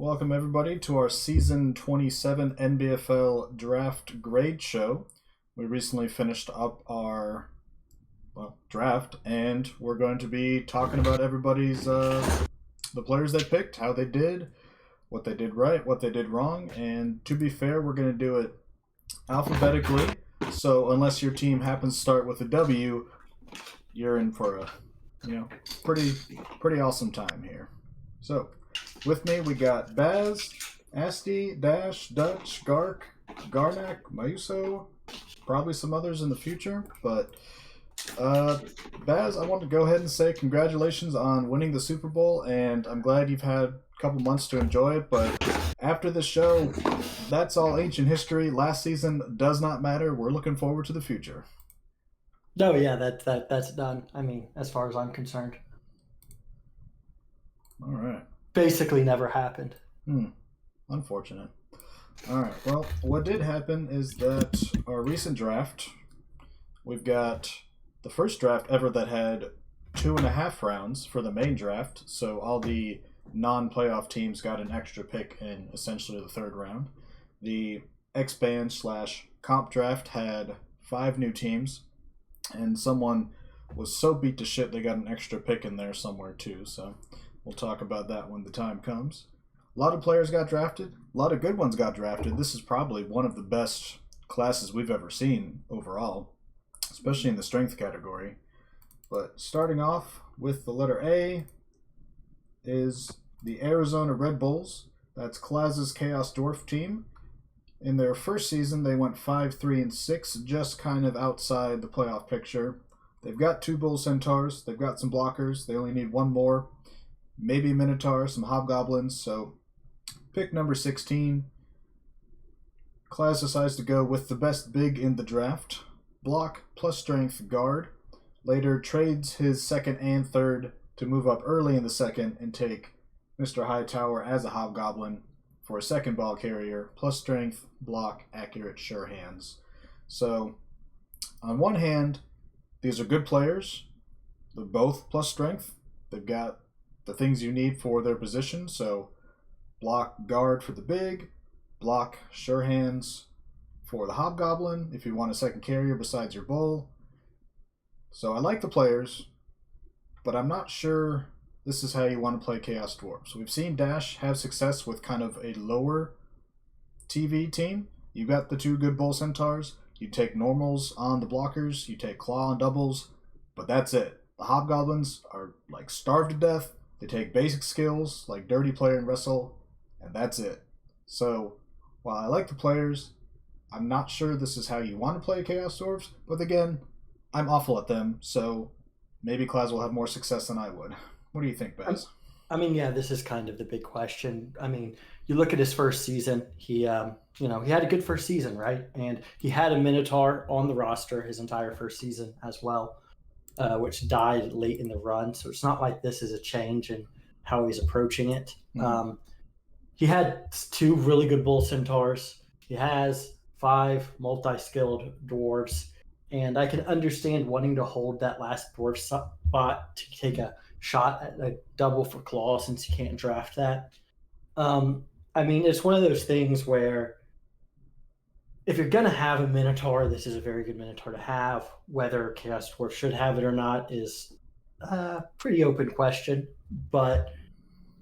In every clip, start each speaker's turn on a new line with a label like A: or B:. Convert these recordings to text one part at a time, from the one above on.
A: Welcome everybody to our Season 27 NBFL Draft Grade Show. We recently finished up our draft, and we're going to be talking about everybody's the players they picked, how they did, what they did right, what they did wrong, and to be fair, we're going to do it alphabetically. So unless your team happens to start with a W, you're in for a pretty awesome time here. So with me we got Baz, Asti, Dash, Dutch, Gark, Garnak, Mayuso, probably some others in the future, but Baz, I want to go ahead and say congratulations on winning the Super Bowl, and I'm glad you've had a couple months to enjoy it, but after the show, that's all ancient history. Last season does not matter. We're looking forward to the future.
B: No, yeah, that's done. I mean, as far as I'm concerned.
A: All right.
B: Basically never happened.
A: Unfortunate. All right. Well, what did happen is that our recent draft, we've got the first draft ever that had 2.5 rounds for the main draft. So all the non-playoff teams got an extra pick in essentially the third round. The X-Band/comp draft had 5 new teams, and someone was so beat to shit they got an extra pick in there somewhere too. So we'll talk about that when the time comes. A lot of players got drafted. A lot of good ones got drafted. This is probably one of the best classes we've ever seen overall, especially in the strength category. But starting off with the letter A is the Arizona Red Bulls. That's Klaz's Chaos Dwarf team. In their first season, they went 5-3-6, just kind of outside the playoff picture. They've got 2 Bull Centaurs. They've got some blockers. They only need 1 more. Maybe a Minotaur, some Hobgoblins. So pick number 16. Klaz decides to go with the best big in the draft. Block plus strength guard. Later trades his second and third to move up early in the second and take Mr. Hightower as a Hobgoblin for a second ball carrier, plus strength, block, accurate, sure hands. So on one hand, these are good players. They're both plus strength. They've got the things you need for their position. So block guard for the big, block sure hands for the Hobgoblin if you want a second carrier besides your bull. So I like the players, but I'm not sure this is how you want to play Chaos Dwarves. We've seen Dash have success with kind of a lower TV team. You got the 2 good Bull Centaurs. You take normals on the blockers. You take claw on doubles. But that's it. The Hobgoblins are like starved to death. They take basic skills like Dirty Player and Wrestle. And that's it. So while I like the players, I'm not sure this is how you want to play Chaos Dwarves. But again, I'm awful at them. So maybe Klaz will have more success than I would. What do you think, Baz?
B: I mean, yeah, this is kind of the big question. I mean, you look at his first season. He had a good first season, right? And he had a Minotaur on the roster his entire first season as well, which died late in the run. So it's not like this is a change in how he's approaching it. Mm-hmm. He had 2 really good Bull Centaurs. He has 5 multi-skilled dwarves. And I can understand wanting to hold that last dwarf spot to take a shot at a double for claw since you can't draft that. I mean, it's one of those things where if you're going to have a Minotaur, this is a very good Minotaur to have. Whether Chaos Dwarf should have it or not is a pretty open question, but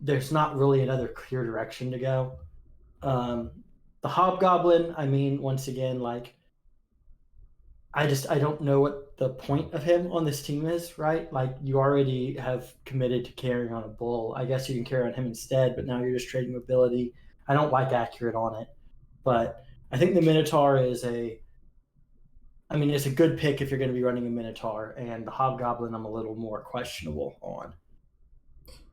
B: there's not really another clear direction to go. The Hobgoblin, I mean, once again, like, I don't know what the point of him on this team is, right? Like, you already have committed to carrying on a bull. I guess you can carry on him instead, but now you're just trading mobility. I don't like accurate on it, but I think the Minotaur it's a good pick if you're going to be running a Minotaur, and the Hobgoblin I'm a little more questionable on.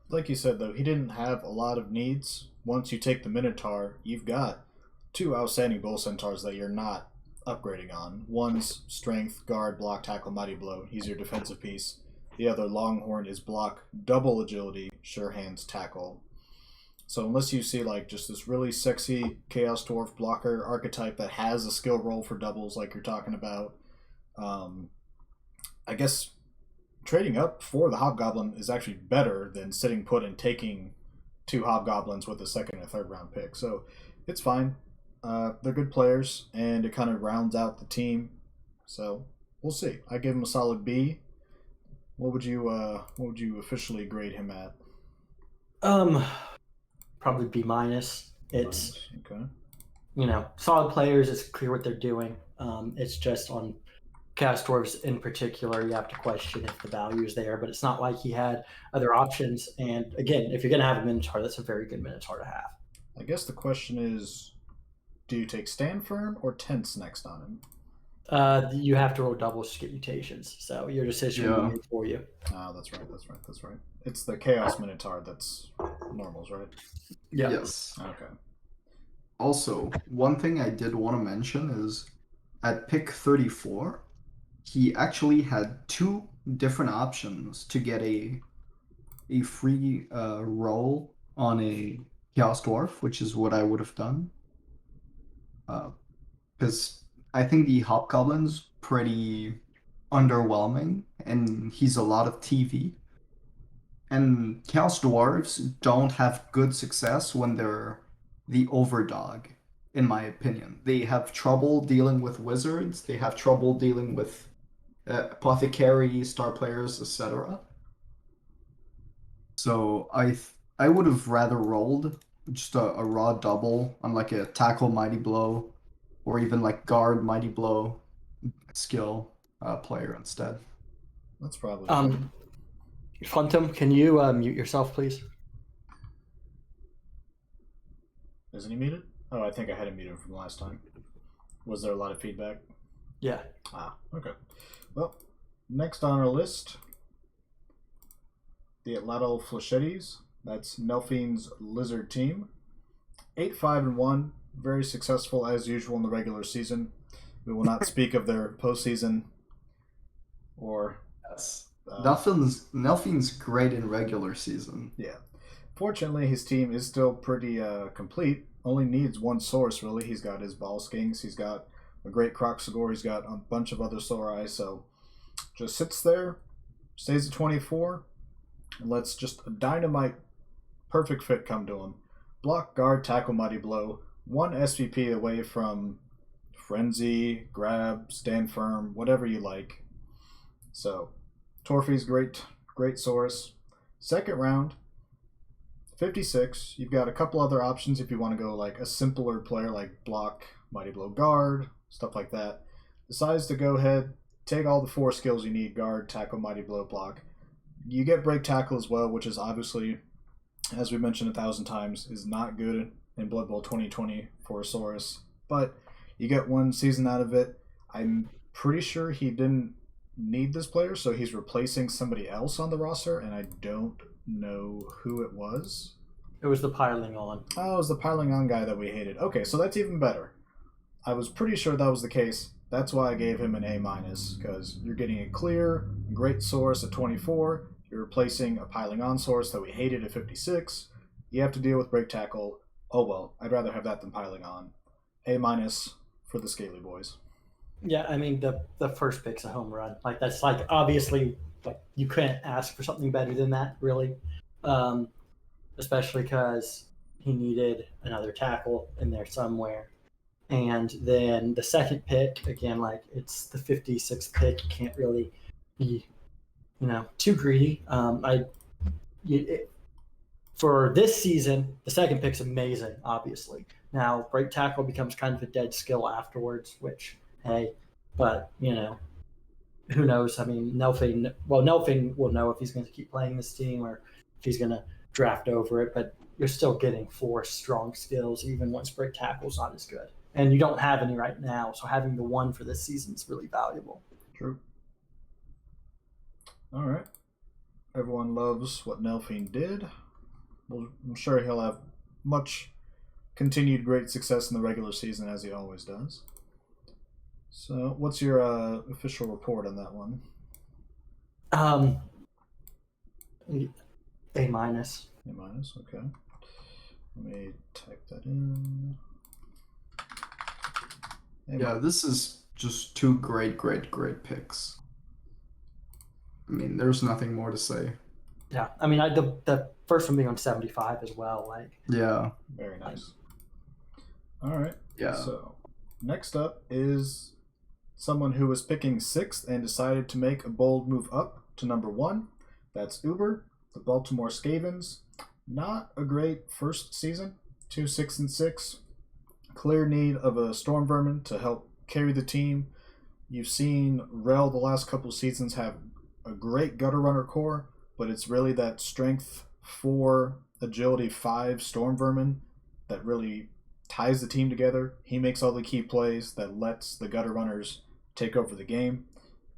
A: Like you said, though, he didn't have a lot of needs. Once you take the Minotaur, you've got 2 outstanding Bull Centaurs that you're not upgrading on. One's strength, guard, block, tackle, mighty blow. He's your defensive piece. The other, Longhorn, is block, double agility, sure hands, tackle. So unless you see like just this really sexy Chaos Dwarf blocker archetype that has a skill roll for doubles like you're talking about, I guess trading up for the Hobgoblin is actually better than sitting put and taking two hobgoblins with a second and third round pick. So it's fine. They're good players, and it kind of rounds out the team. So we'll see. I give him a solid B. What would you officially grade him at?
B: Probably B minus. It's
A: Okay.
B: Solid players. It's clear what they're doing. It's just on Chaos Dwarves in particular, you have to question if the value is there, but it's not like he had other options. And again, if you're going to have a Minotaur, that's a very good Minotaur to have.
A: I guess the question is, do you take Stand Firm or Tense next on him?
B: You have to roll doubles to get mutations, so your decision will be made for you.
A: Oh, that's right. It's the Chaos Minotaur that's normals, right?
B: Yeah.
C: Yes.
A: Okay.
C: Also, one thing I did want to mention is at pick 34, he actually had two different options to get a free roll on a Chaos Dwarf, which is what I would have done. Because I think the Hobgoblin's pretty underwhelming, and he's a lot of TV. And Chaos Dwarves don't have good success when they're the overdog, in my opinion. They have trouble dealing with wizards, they have trouble dealing with apothecary, star players, etc. So I would have rather rolled just a raw double on like a tackle mighty blow, or even like guard mighty blow skill player instead.
A: That's probably good.
B: Phantom, can you mute yourself, please?
A: Isn't he muted? Oh, I think I had him muted from last time. Was there a lot of feedback?
B: Yeah.
A: Okay. Well, next on our list, the Atlato Flechettis. That's Nelphine's Lizard team. 8-5-1, very successful as usual in the regular season. We will not speak of their postseason or.
C: Yes. Nelphine's great in regular season.
A: Yeah. Fortunately, his team is still pretty complete. Only needs one source, really. He's got his Ball Skinks. He's got a great Croxagore. He's got a bunch of other Sorai. So just sits there, stays at 24, and lets just a dynamite, perfect fit come to him. Block, guard, tackle, mighty blow. One SVP away from Frenzy, Grab, Stand Firm, whatever you like. So Torfi's great source. Second round, 56. You've got a couple other options if you want to go like a simpler player like block, mighty blow, guard, stuff like that. Decides to go ahead, take all the 4 skills you need: guard, tackle, mighty blow, block. You get break tackle as well, which is obviously, as we mentioned 1,000 times, is not good in Blood Bowl 2020 for a Saurus. But you get one season out of it. I'm pretty sure he didn't need this player, so he's replacing somebody else on the roster, and I don't know who it was.
B: It was the piling on.
A: Oh, it was the piling on guy that we hated. Okay, so that's even better. I was pretty sure that was the case. That's why I gave him an A-, because you're getting a clear, great source at 24. You're replacing a piling on source that we hated at 56. You have to deal with break tackle. Oh well, I'd rather have that than piling on. A- for the Scaly boys.
B: Yeah, I mean the first pick's a home run. Like that's like obviously like you couldn't ask for something better than that, really. Especially because he needed another tackle in there somewhere. And then the second pick, again, like it's the 56th pick, you can't really be, too greedy. For this season, the second pick's amazing, obviously. Now, break tackle becomes kind of a dead skill afterwards, which, hey, but, who knows? I mean, Nelfin will know if he's going to keep playing this team or if he's going to draft over it, but you're still getting 4 strong skills, even once break tackle's not as good. And you don't have any right now, so having the one for this season is really valuable.
A: True. All right. Everyone loves what Nelfin did. Well, I'm sure he'll have much continued great success in the regular season, as he always does. So, what's your official report on that one?
B: A-.
A: A-, okay. Let me type that in.
C: Yeah, this is just 2 great picks. I mean, there's nothing more to say.
B: Yeah, I mean, the first one being on 75 as well. Like,
C: Yeah.
A: Very nice. All right.
C: Yeah.
A: So next up is someone who was picking sixth and decided to make a bold move up to number one. That's Uber, the Baltimore Skavens. Not a great first season. 2-6-6. Clear need of a Storm Vermin to help carry the team. You've seen Rel the last couple seasons have a great gutter runner core, but it's really that strength 4, agility 5 Storm Vermin that really ties the team together. He makes all the key plays that lets the gutter runners take over the game.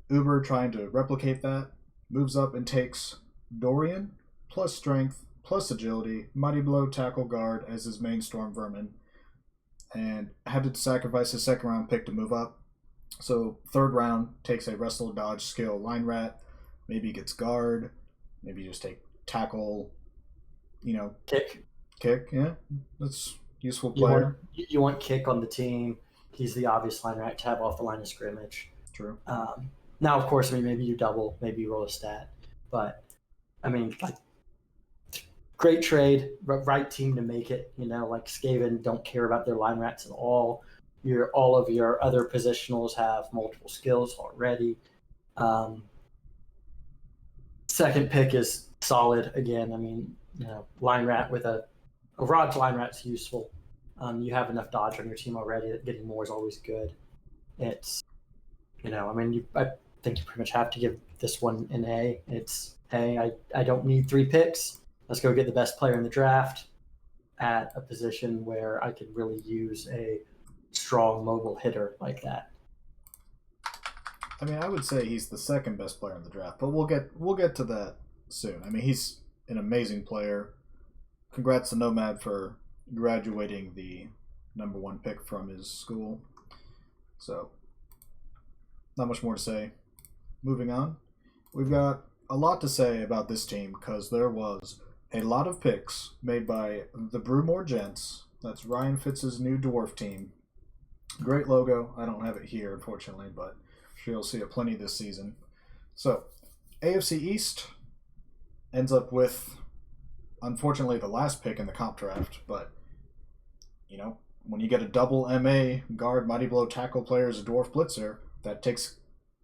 A: Uber, trying to replicate that, moves up and takes Dorian plus strength plus agility, mighty blow, tackle, guard as his main Storm Vermin, and had to sacrifice his second round pick to move up. So third round takes a wrestle, dodge, skill, line rat. Maybe gets guard. Maybe just take tackle.
B: kick.
A: Yeah, that's useful player.
B: You want kick on the team. He's the obvious line rat to have off the line of scrimmage.
A: True.
B: Now, of course, I mean, maybe you double, maybe you roll a stat, but I mean, like, great trade, right team to make it. Like Skaven don't care about their line rats at all. All of your other positionals have multiple skills already. Second pick is solid again. I mean, line rat with a Rod's line rat's useful. You have enough dodge on your team already that getting more is always good. It's, I mean, I think you pretty much have to give this one an A. It's, hey, I don't need 3 picks. Let's go get the best player in the draft at a position where I could really use a strong mobile hitter like that.
A: I mean, I would say he's the second best player in the draft, but we'll get to that soon. I mean, he's an amazing player. Congrats to Nomad for graduating the number 1 pick from his school. So, not much more to say. Moving on, we've got a lot to say about this team because there was a lot of picks made by the Brewmore Gents. That's Ryan Fitz's new dwarf team. Great logo. I don't have it here, unfortunately, but I'm sure you'll see it plenty this season. So, AFC East ends up with, unfortunately, the last pick in the comp draft, but, when you get a double MA guard, mighty blow, tackle player as a dwarf blitzer,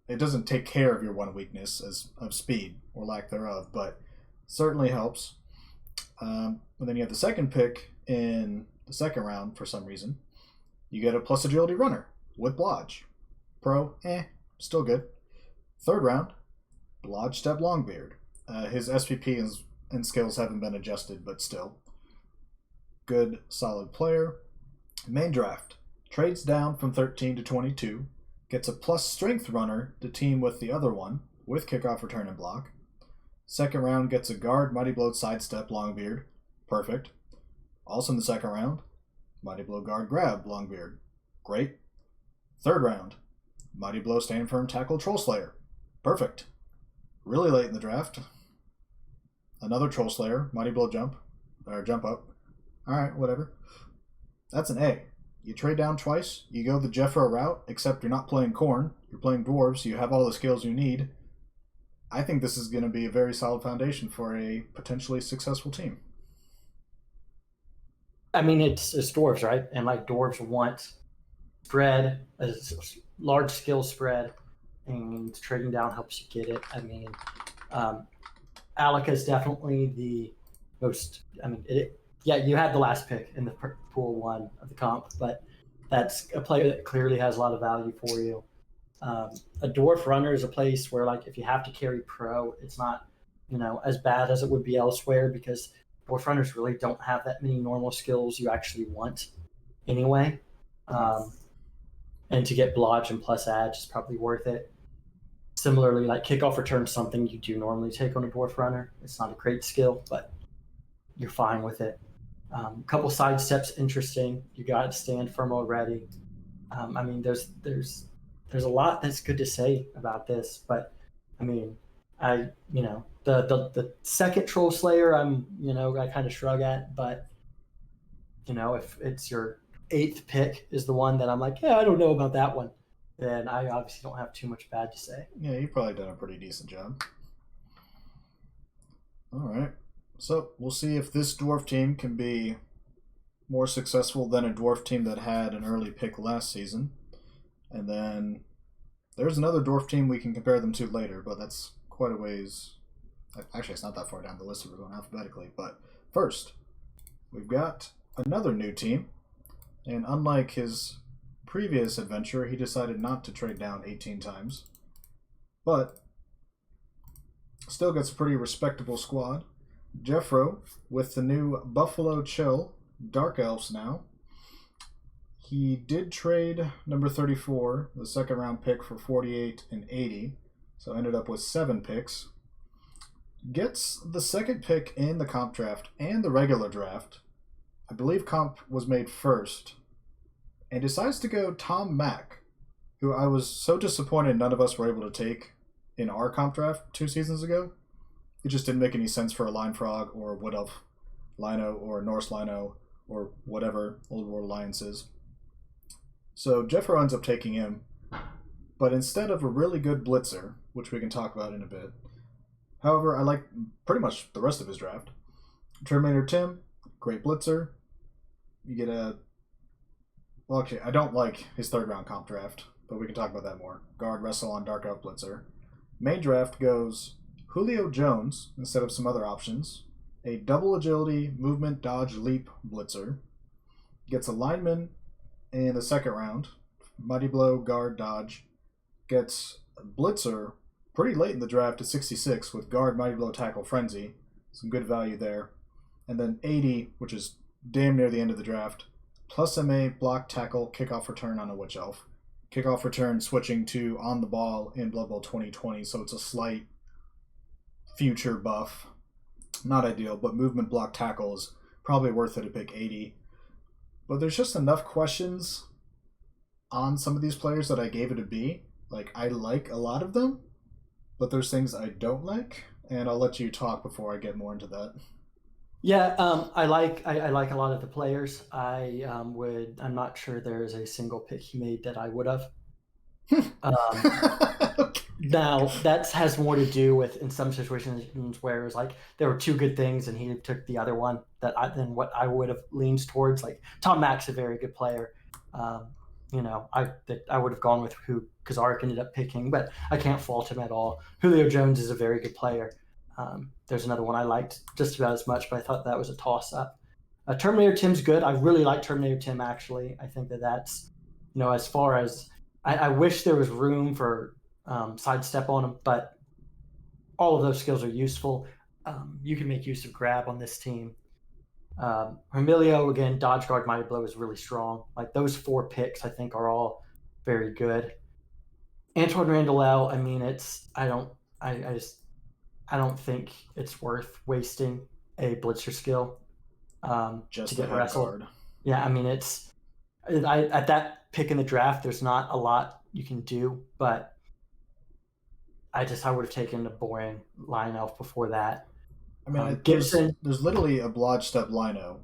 A: it doesn't take care of your one weakness of speed or lack thereof, but certainly helps. And then you have the second pick in the second round for some reason. You get a plus agility runner with Blodge. Pro, still good. Third round, Blodge Step Longbeard. His SPP and skills haven't been adjusted, but still. Good, solid player. Main draft, trades down from 13 to 22. Gets a plus strength runner to team with the other one, with kickoff, return, and block. Second round gets a guard, mighty blow, sidestep, Longbeard. Perfect. Also in the second round, mighty blow, guard, grab, Longbeard. Great. Third round, mighty blow, stand firm, tackle, troll slayer. Perfect. Really late in the draft, another troll slayer, mighty blow, jump up. Alright, whatever. That's an A. You trade down twice, you go the Jeffro route, except you're not playing Khorne, you're playing Dwarves, so you have all the skills you need. I think this is going to be a very solid foundation for a potentially successful team.
B: I mean, it's Dwarves, right? And like Dwarves want spread, a large skill spread, and trading down helps you get it. I mean, Alaka is definitely the most, you had the last pick in the pool 1 of the comp, but that's a player that clearly has a lot of value for you. A dwarf runner is a place where, like, if you have to carry pro, it's not, as bad as it would be elsewhere because dwarf runners really don't have that many normal skills you actually want anyway. And to get blodge and plus edge is probably worth it. Similarly, like kickoff return is something you do normally take on a dwarf runner. It's not a great skill, but you're fine with it. A couple side steps, interesting. You got to stand firm already. I mean, there's a lot that's good to say about this, but I mean, the second troll slayer, I kind of shrug at, but if it's your 8th pick is the one that I'm like, I don't know about that one, then I obviously don't have too much bad to say.
A: Yeah, you've probably done a pretty decent job. All right. So we'll see if this dwarf team can be more successful than a dwarf team that had an early pick last season. And then there's another dwarf team we can compare them to later, but that's quite a ways. Actually, it's not that far down the list if we're going alphabetically. But first, we've got another new team. And unlike his previous adventure, he decided not to trade down 18 times. But still gets a pretty respectable squad. Jeffro with the new Buffalo Chill Dark Elves now. He did trade number 34, the second round pick, for 48 and 80. So ended up with 7 picks. Gets the second pick in the comp draft and the regular draft. I believe comp was made first. And decides to go Tom Mack, who I was so disappointed none of us were able to take in our comp draft 2 seasons ago. It just didn't make any sense for a Line Frog or Wood Elf Lino or Norse Lino or whatever Old World Alliance is. So Jeffro ends up taking him, but instead of a really good blitzer, which we can talk about in a bit. However, I like pretty much the rest of his draft. Terminator Tim, great blitzer. You get a... Well, actually, I don't like his third round comp draft, but we can talk about that more. Guard, wrestle on Dark Elf Blitzer. Main draft goes Julio Jones instead of some other options. A double agility, movement, dodge, leap blitzer. Gets a lineman in the second round. Mighty Blow, guard, dodge. Gets a blitzer pretty late in the draft at 66 with guard, Mighty Blow, tackle, frenzy. Some good value there. And then 80, which is damn near the end of the draft. Plus MA, block, tackle, kickoff return on a Witch Elf. Kickoff return switching to on the ball in Blood Bowl 2020, so it's a slight future buff. Not ideal, but movement, block, tackle is probably worth it to pick 80. But there's just enough questions on some of these players that I gave it a B. Like, I like a lot of them, but there's things I don't like, and I'll let you talk before I get more into that.
B: Yeah, I like a lot of the players. I'm not sure there is a single pick he made that I would have.
A: Okay.
B: Now that has more to do with in some situations where it was like there were 2 good things and he took the other one than what I would have leaned towards. Like Tom Mack's a very good player. I would have gone with who Kazark ended up picking, but I can't fault him at all. Julio Jones is a very good player. There's another one I liked just about as much, but I thought that was a toss-up. Terminator Tim's good. I really like Terminator Tim, actually. I think that's, as far as I wish there was room for sidestep on him, but all of those skills are useful. You can make use of grab on this team. Emilio, again, dodge, guard, mighty blow is really strong. Like those 4 picks, I think, are all very good. Antoine Randall, I mean, I don't think it's worth wasting a blitzer skill
A: Just
B: to get
A: the
B: wrestled.
A: guard.
B: Yeah, I mean, at that pick in the draft, there's not a lot you can do, but I would have taken a boring line elf before that.
A: I mean,
B: Gibson.
A: There's literally a Blodge Step Lino,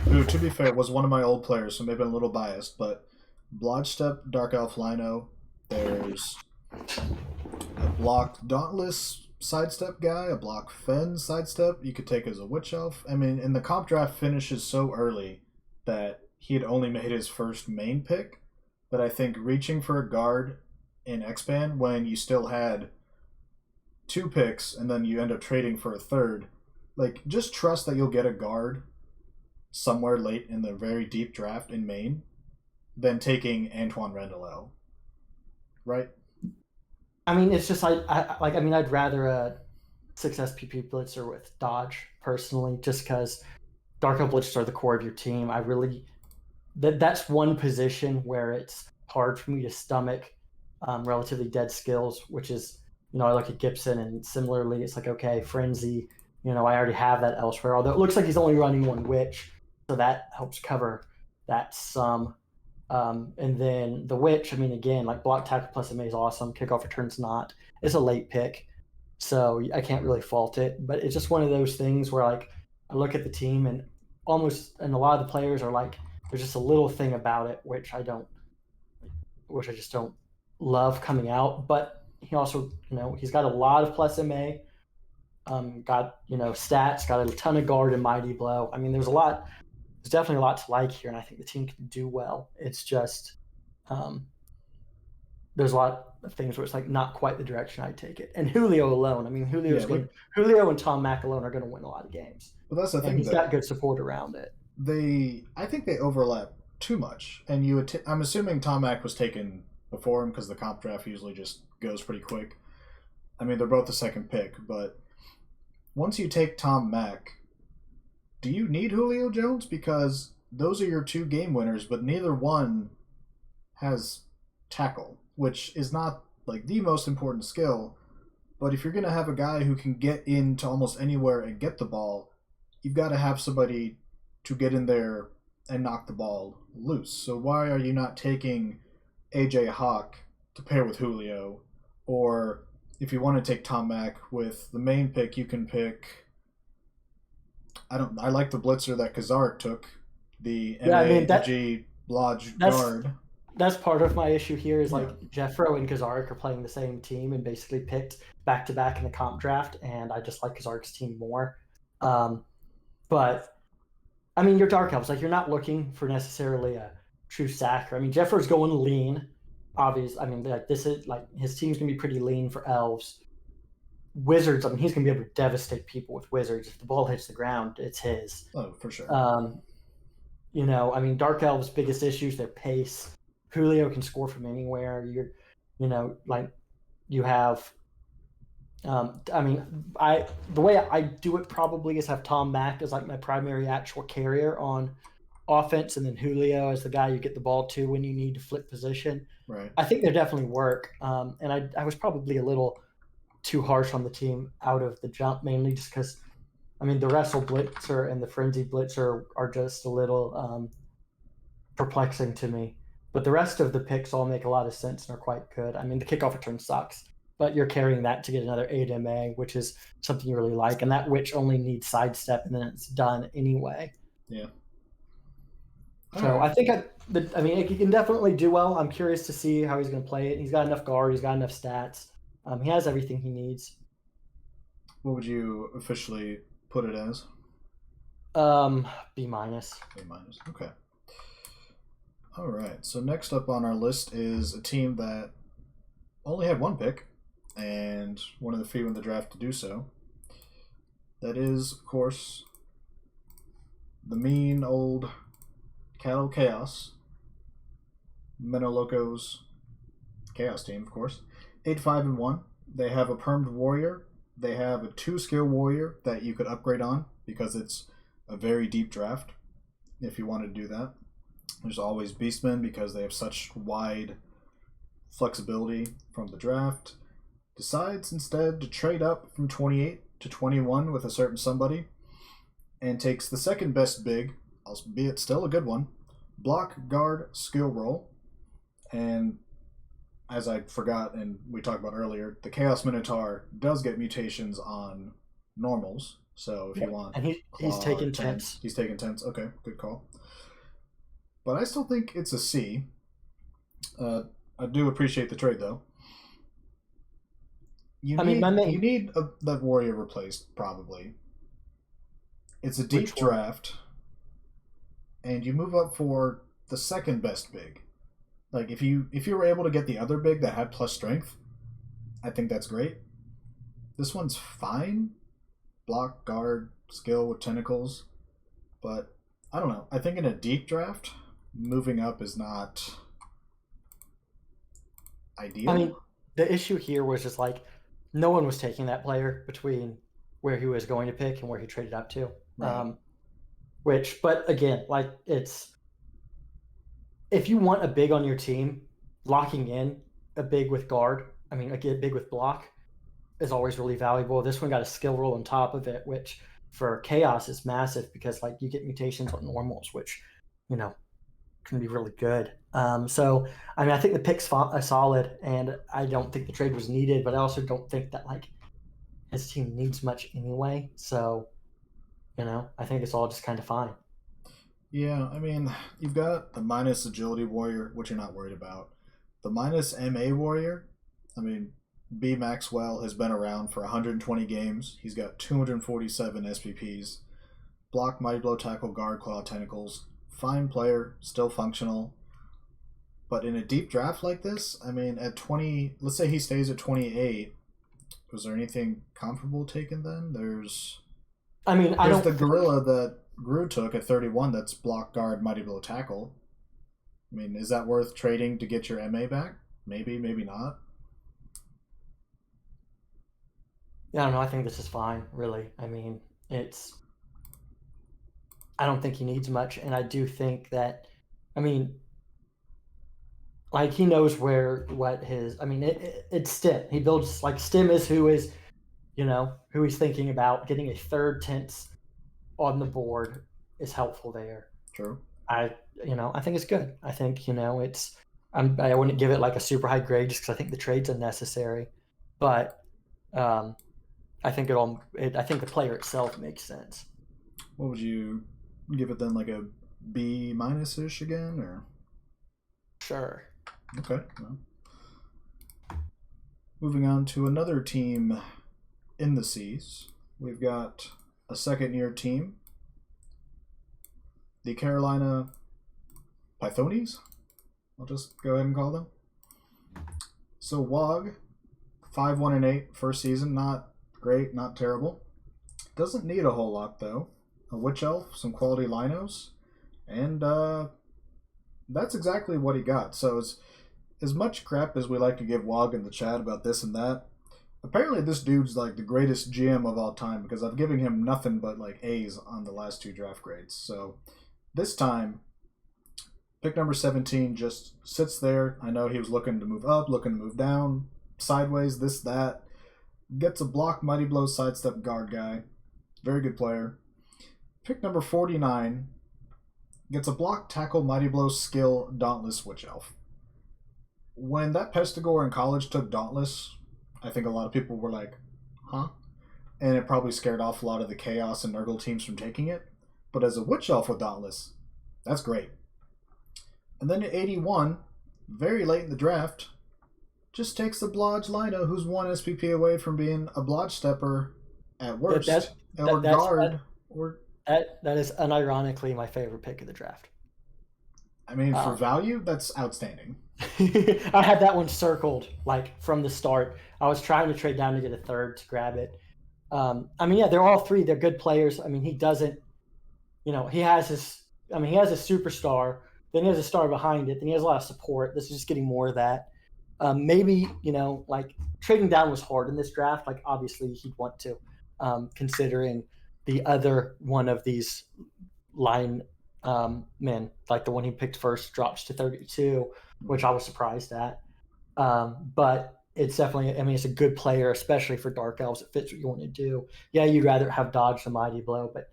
A: who, to be fair, was one of my old players, so maybe I'm a little biased, but Blodge Step Dark Elf Lino, there's a block Dauntless sidestep guy, a block Fen sidestep you could take as a Witch Elf. I mean, and the comp draft finishes so early that he had only made his first main pick, that I think reaching for a guard in X-Band when you still had 2 picks and then you end up trading for a third, like, just trust that you'll get a guard somewhere late in the very deep draft in main than taking Antoine Randall, right?
B: I mean, it's just I'd rather a success PP blitzer with dodge personally, just because Dark Elf blitzers are the core of your team. That's one position where it's hard for me to stomach relatively dead skills, which is, I look at Gibson and similarly, it's like, okay, Frenzy, I already have that elsewhere, although it looks like he's only running 1 Witch, so that helps cover that some. And then the Witch, I mean, again, like block tackle plus MA is awesome. Kickoff return's not. It's a late pick, so I can't really fault it. But it's just one of those things where, like, I look at the team and a lot of the players are like, there's just a little thing about it which I just don't love coming out. But he also, he's got a lot of plus MA. got stats, got a ton of guard and mighty blow. I mean, there's definitely a lot to like here, and I think the team can do well. It's just there's a lot of things where it's like not quite the direction I take it. And Julio alone, I mean, Julio and Tom Mack alone are going to win a lot of games.
A: But that's the
B: And
A: thing,
B: he's
A: though.
B: got good support around it.
A: I think they overlap too much. And I'm assuming Tom Mack was taken before him because the comp draft usually just goes pretty quick. I mean, they're both the second pick, but once you take Tom Mack, do you need Julio Jones? Because those are your two game winners, but neither one has tackle, which is not like the most important skill. But if you're going to have a guy who can get into almost anywhere and get the ball, you've got to have somebody to get in there and knock the ball loose. So why are you not taking AJ Hawk to pair with Julio? Or if you want to take Tom Mack with the main pick, you can pick. I like the blitzer that Kazaric took, the MAG Lodge guard.
B: That's part of my issue here is like Jeffro and Kazaric are playing the same team and basically picked back to back in the comp draft, and I just like Kazaric's team more. But I mean, your Dark Elves, like you're not looking for necessarily a true sacker. I mean, Jeffro's going lean, obvious. I mean, like this is like his team's gonna be pretty lean for Elves. Wizards, I mean, he's gonna be able to devastate people with Wizards. If the ball hits the ground, it's his.
A: Oh, for sure.
B: I mean, Dark Elves' biggest issues, their pace. Julio can score from anywhere. You have. The way I do it probably is have Tom Mack as like my primary actual carrier on offense, and then Julio as the guy you get the ball to when you need to flip position.
A: Right.
B: I think they definitely work. And I was probably a little too harsh on the team out of the jump, mainly just because, I mean, the Wrestle Blitzer and the Frenzy Blitzer are just a little perplexing to me. But the rest of the picks all make a lot of sense and are quite good. I mean, the kickoff return sucks, but you're carrying that to get another 8MA, which is something you really like. And that witch only needs sidestep, and then it's done anyway.
A: Yeah.
B: So I think he can definitely do well. I'm curious to see how he's going to play it. He's got enough guard. He's got enough stats. He has everything he needs.
A: What would you officially put it as?
B: B minus.
A: B minus. Okay. All right. So next up on our list is a team that only had one pick, and one of the few in the draft to do so. That is, of course, the mean old Cattle Chaos, Menoloco's Chaos team, of course. 8-5-1. They have a permed warrior. They have a 2-skill warrior that you could upgrade on because it's a very deep draft if you want to do that. There's always Beastmen because they have such wide flexibility from the draft. Decides instead to trade up from 28 to 21 with a certain somebody and takes the second best big, albeit still a good one, block, guard, skill roll. And as I forgot and we talked about earlier, the Chaos Minotaur does get mutations on normals. So if you want,
B: and he's taking temps.
A: He's taking temps. Okay, good call. But I still think it's a C. I do appreciate the trade though. You need that warrior replaced probably. It's a deep draft, and you move up for the second best big. Like if you were able to get the other big that had plus strength, I think that's great. This one's fine. Block, guard, skill with tentacles. But I don't know. I think in a deep draft, moving up is not ideal.
B: I mean, the issue here was just like no one was taking that player between where he was going to pick and where he traded up to.
A: Right.
B: But again, like it's if you want a big on your team, locking in a big with guard, a big with block is always really valuable. This one got a skill roll on top of it, which for Chaos is massive because like you get mutations on normals, which, can be really good. I think the pick's solid, and I don't think the trade was needed, but I also don't think that like his team needs much anyway. So, I think it's all just kind of fine.
A: Yeah, I mean, you've got the minus agility warrior, which you're not worried about. The minus MA warrior, I mean, B. Maxwell has been around for 120 games. He's got 247 SPPs. Block, mighty blow, tackle, guard, claw, tentacles. Fine player, still functional. But in a deep draft like this, I mean, at 20, let's say he stays at 28. Was there anything comparable taken then? There's the gorilla that Gru took at 31 that's block, guard, mighty blow, tackle. I mean, is that worth trading to get your MA back? Maybe, maybe not.
B: Yeah, I don't know. I think this is fine, really. I mean, I don't think he needs much, and I do think that, I mean, like he knows it's Stim. He builds, like, Stim is who he's thinking about. Getting a third tense on the board is helpful there.
A: True.
B: I think it's good. I think, I wouldn't give it like a super high grade just because I think the trade's unnecessary, but I think I think the player itself makes sense.
A: What would you give it then, like a B minus-ish again, or?
B: Sure.
A: Okay. Well. Moving on to another team in the C's. We've got a second-year team. The Carolina Pythones? I'll just go ahead and call them. So Wog, 5-1-8 first season. Not great, not terrible. Doesn't need a whole lot, though. A Witch Elf, some quality linos, and that's exactly what he got. So as much crap as we like to give Wog in the chat about this and that, apparently this dude's like the greatest GM of all time because I've given him nothing but like A's on the last 2 draft grades. So this time, pick number 17 just sits there. I know he was looking to move up, looking to move down, sideways, this, that. Gets a block, mighty blow, sidestep guard guy. Very good player. Pick number 49 gets a block, tackle, mighty blow, skill, dauntless, witch elf. When that Pestigore in college took dauntless, I think a lot of people were like, huh? And it probably scared off a lot of the Chaos and Nurgle teams from taking it. But as a witch elf with dauntless, that's great. And then at 81, very late in the draft, just takes the Blodge Lino, who's 1 SPP away from being a Blodge stepper at worst. That
B: is unironically my favorite pick of the draft.
A: I mean, for value, that's outstanding.
B: I had that one circled like from the start. I was trying to trade down to get a third to grab it. They're all 3. They're good players. I mean, he doesn't, he has his superstar, then he has a star behind it, then he has a lot of support. This is just getting more of that. Maybe, like trading down was hard in this draft. Like obviously he'd want to, considering the other one of these line men, like the one he picked first drops to 32, which I was surprised at. But it's definitely, it's a good player, especially for Dark Elves. It fits what you want to do. Yeah, you'd rather have dodged the mighty blow, but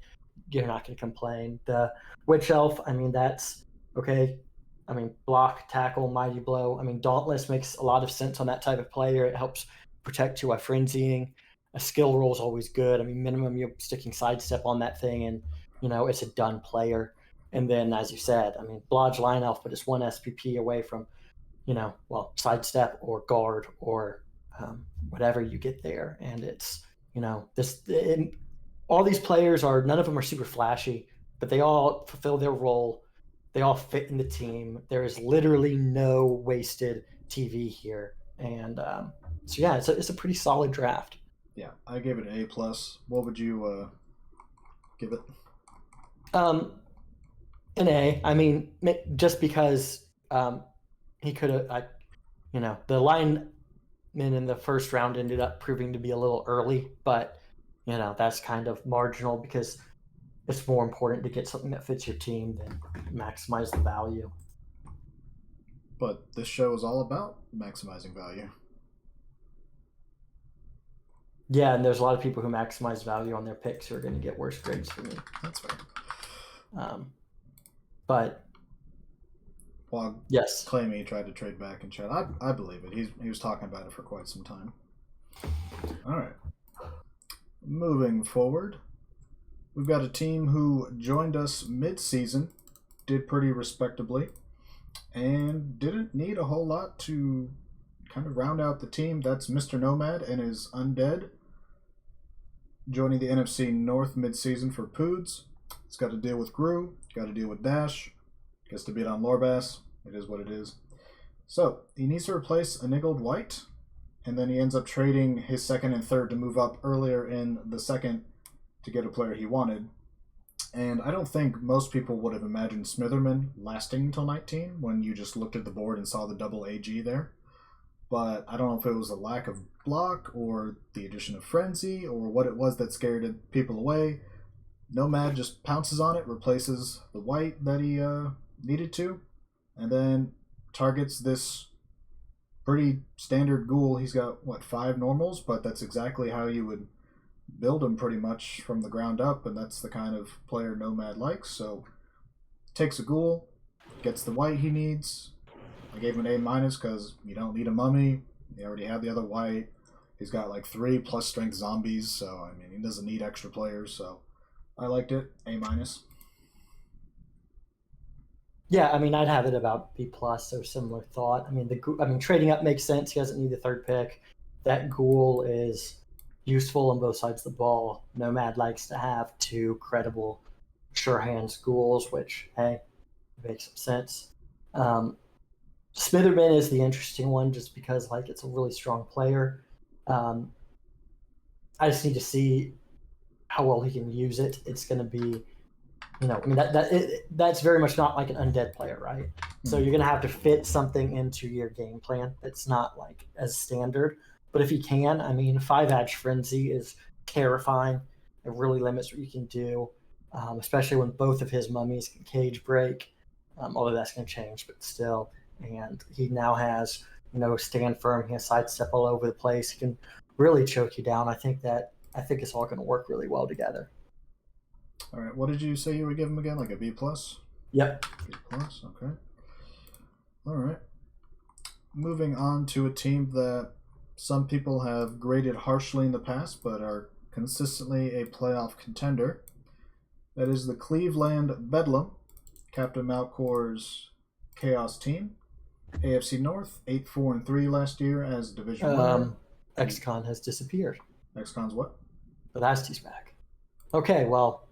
B: you're not going to complain. The Witch Elf, that's okay. Block, tackle, mighty blow. Dauntless makes a lot of sense on that type of player. It helps protect you while frenzying. A skill roll is always good. Minimum you're sticking sidestep on that thing, and it's a done player. And then, as you said, Blodge Line Elf, but it's 1 SPP away from, sidestep or guard or whatever you get there. And it's, all these players none of them are super flashy, but they all fulfill their role. They all fit in the team. There is literally no wasted TV here. And it's a pretty solid draft.
A: Yeah, I gave it an A+. What would you give it?
B: An A. Just because he could have, the linemen in the first round ended up proving to be a little early, but, that's kind of marginal because it's more important to get something that fits your team than maximize the value.
A: But this show is all about maximizing value.
B: Yeah, and there's a lot of people who maximize value on their picks who are going to get worse grades for me.
A: That's fair.
B: But
A: Wog
B: yes,
A: claiming he tried to trade back in chat. I believe it. He was talking about it for quite some time. All right. Moving forward, we've got a team who joined us mid-season, did pretty respectably, and didn't need a whole lot to kind of round out the team, that's Mr. Nomad and his Undead. Joining the NFC North mid-season for Poods. It's got to deal with Gru, got to deal with Dash, gets to beat on Lorbass. It is what it is. So, he needs to replace a Niggled White, and then he ends up trading his second and third to move up earlier in the second to get a player he wanted. And I don't think most people would have imagined Smitherman lasting until 19 when you just looked at the board and saw the double AG there. But I don't know if it was a lack of block or the addition of Frenzy or what it was that scared people away. Nomad just pounces on it, replaces the white that he needed to, and then targets this pretty standard ghoul. He's got, 5 normals, but that's exactly how you would build him pretty much from the ground up, and that's the kind of player Nomad likes. So, takes a ghoul, gets the white he needs. I gave him an A- because you don't need a mummy. He already had the other white. He's got 3 plus strength zombies, so I mean he doesn't need extra players, so I liked it. A-.
B: Yeah, I mean, I'd have it about B+, so similar thought. I mean, trading up makes sense. He doesn't need the third pick. That ghoul is useful on both sides of the ball. Nomad likes to have 2 credible, sure hands ghouls, which, hey, makes some sense. Smitherman is the interesting one just because, it's a really strong player. I just need to see how well he can use it. It's going to be, that's very much not like an undead player, right? So you're going to have to fit something into your game plan that's not as standard. But if you can, 5 Edge Frenzy is terrifying. It really limits what you can do, especially when both of his mummies can cage break. Although that's going to change, but still. And he now has, stand firm. He has sidestep all over the place. He can really choke you down. I think it's all going to work really well together.
A: All right, what did you say you would give him again? A B+?
B: Yep.
A: B+, okay. All right. Moving on to a team that some people have graded harshly in the past, but are consistently a playoff contender. That is the Cleveland Bedlam, Captain Malcor's Chaos team. AFC North, 8-4-3 last year as division winner.
B: XCon has disappeared.
A: XCon's what?
B: But Asti's back. Okay, well,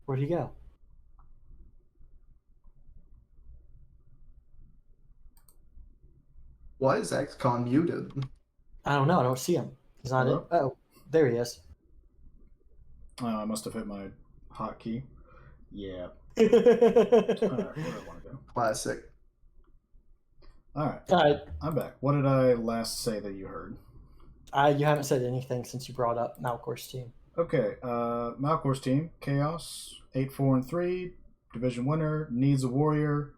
B: where'd he go?
C: Why is XCon muted?
B: I don't know. I don't see him. He's not in. Oh, there he is.
A: I must have hit my hotkey. Yeah. All right, where do I want to go?
C: Classic.
A: All right.
B: All right.
A: I'm back. What did I last say that you heard?
B: You haven't said anything since you brought up Malcor's team.
A: Okay. Malcor's team, Chaos, 8-4-3, division winner, needs a warrior,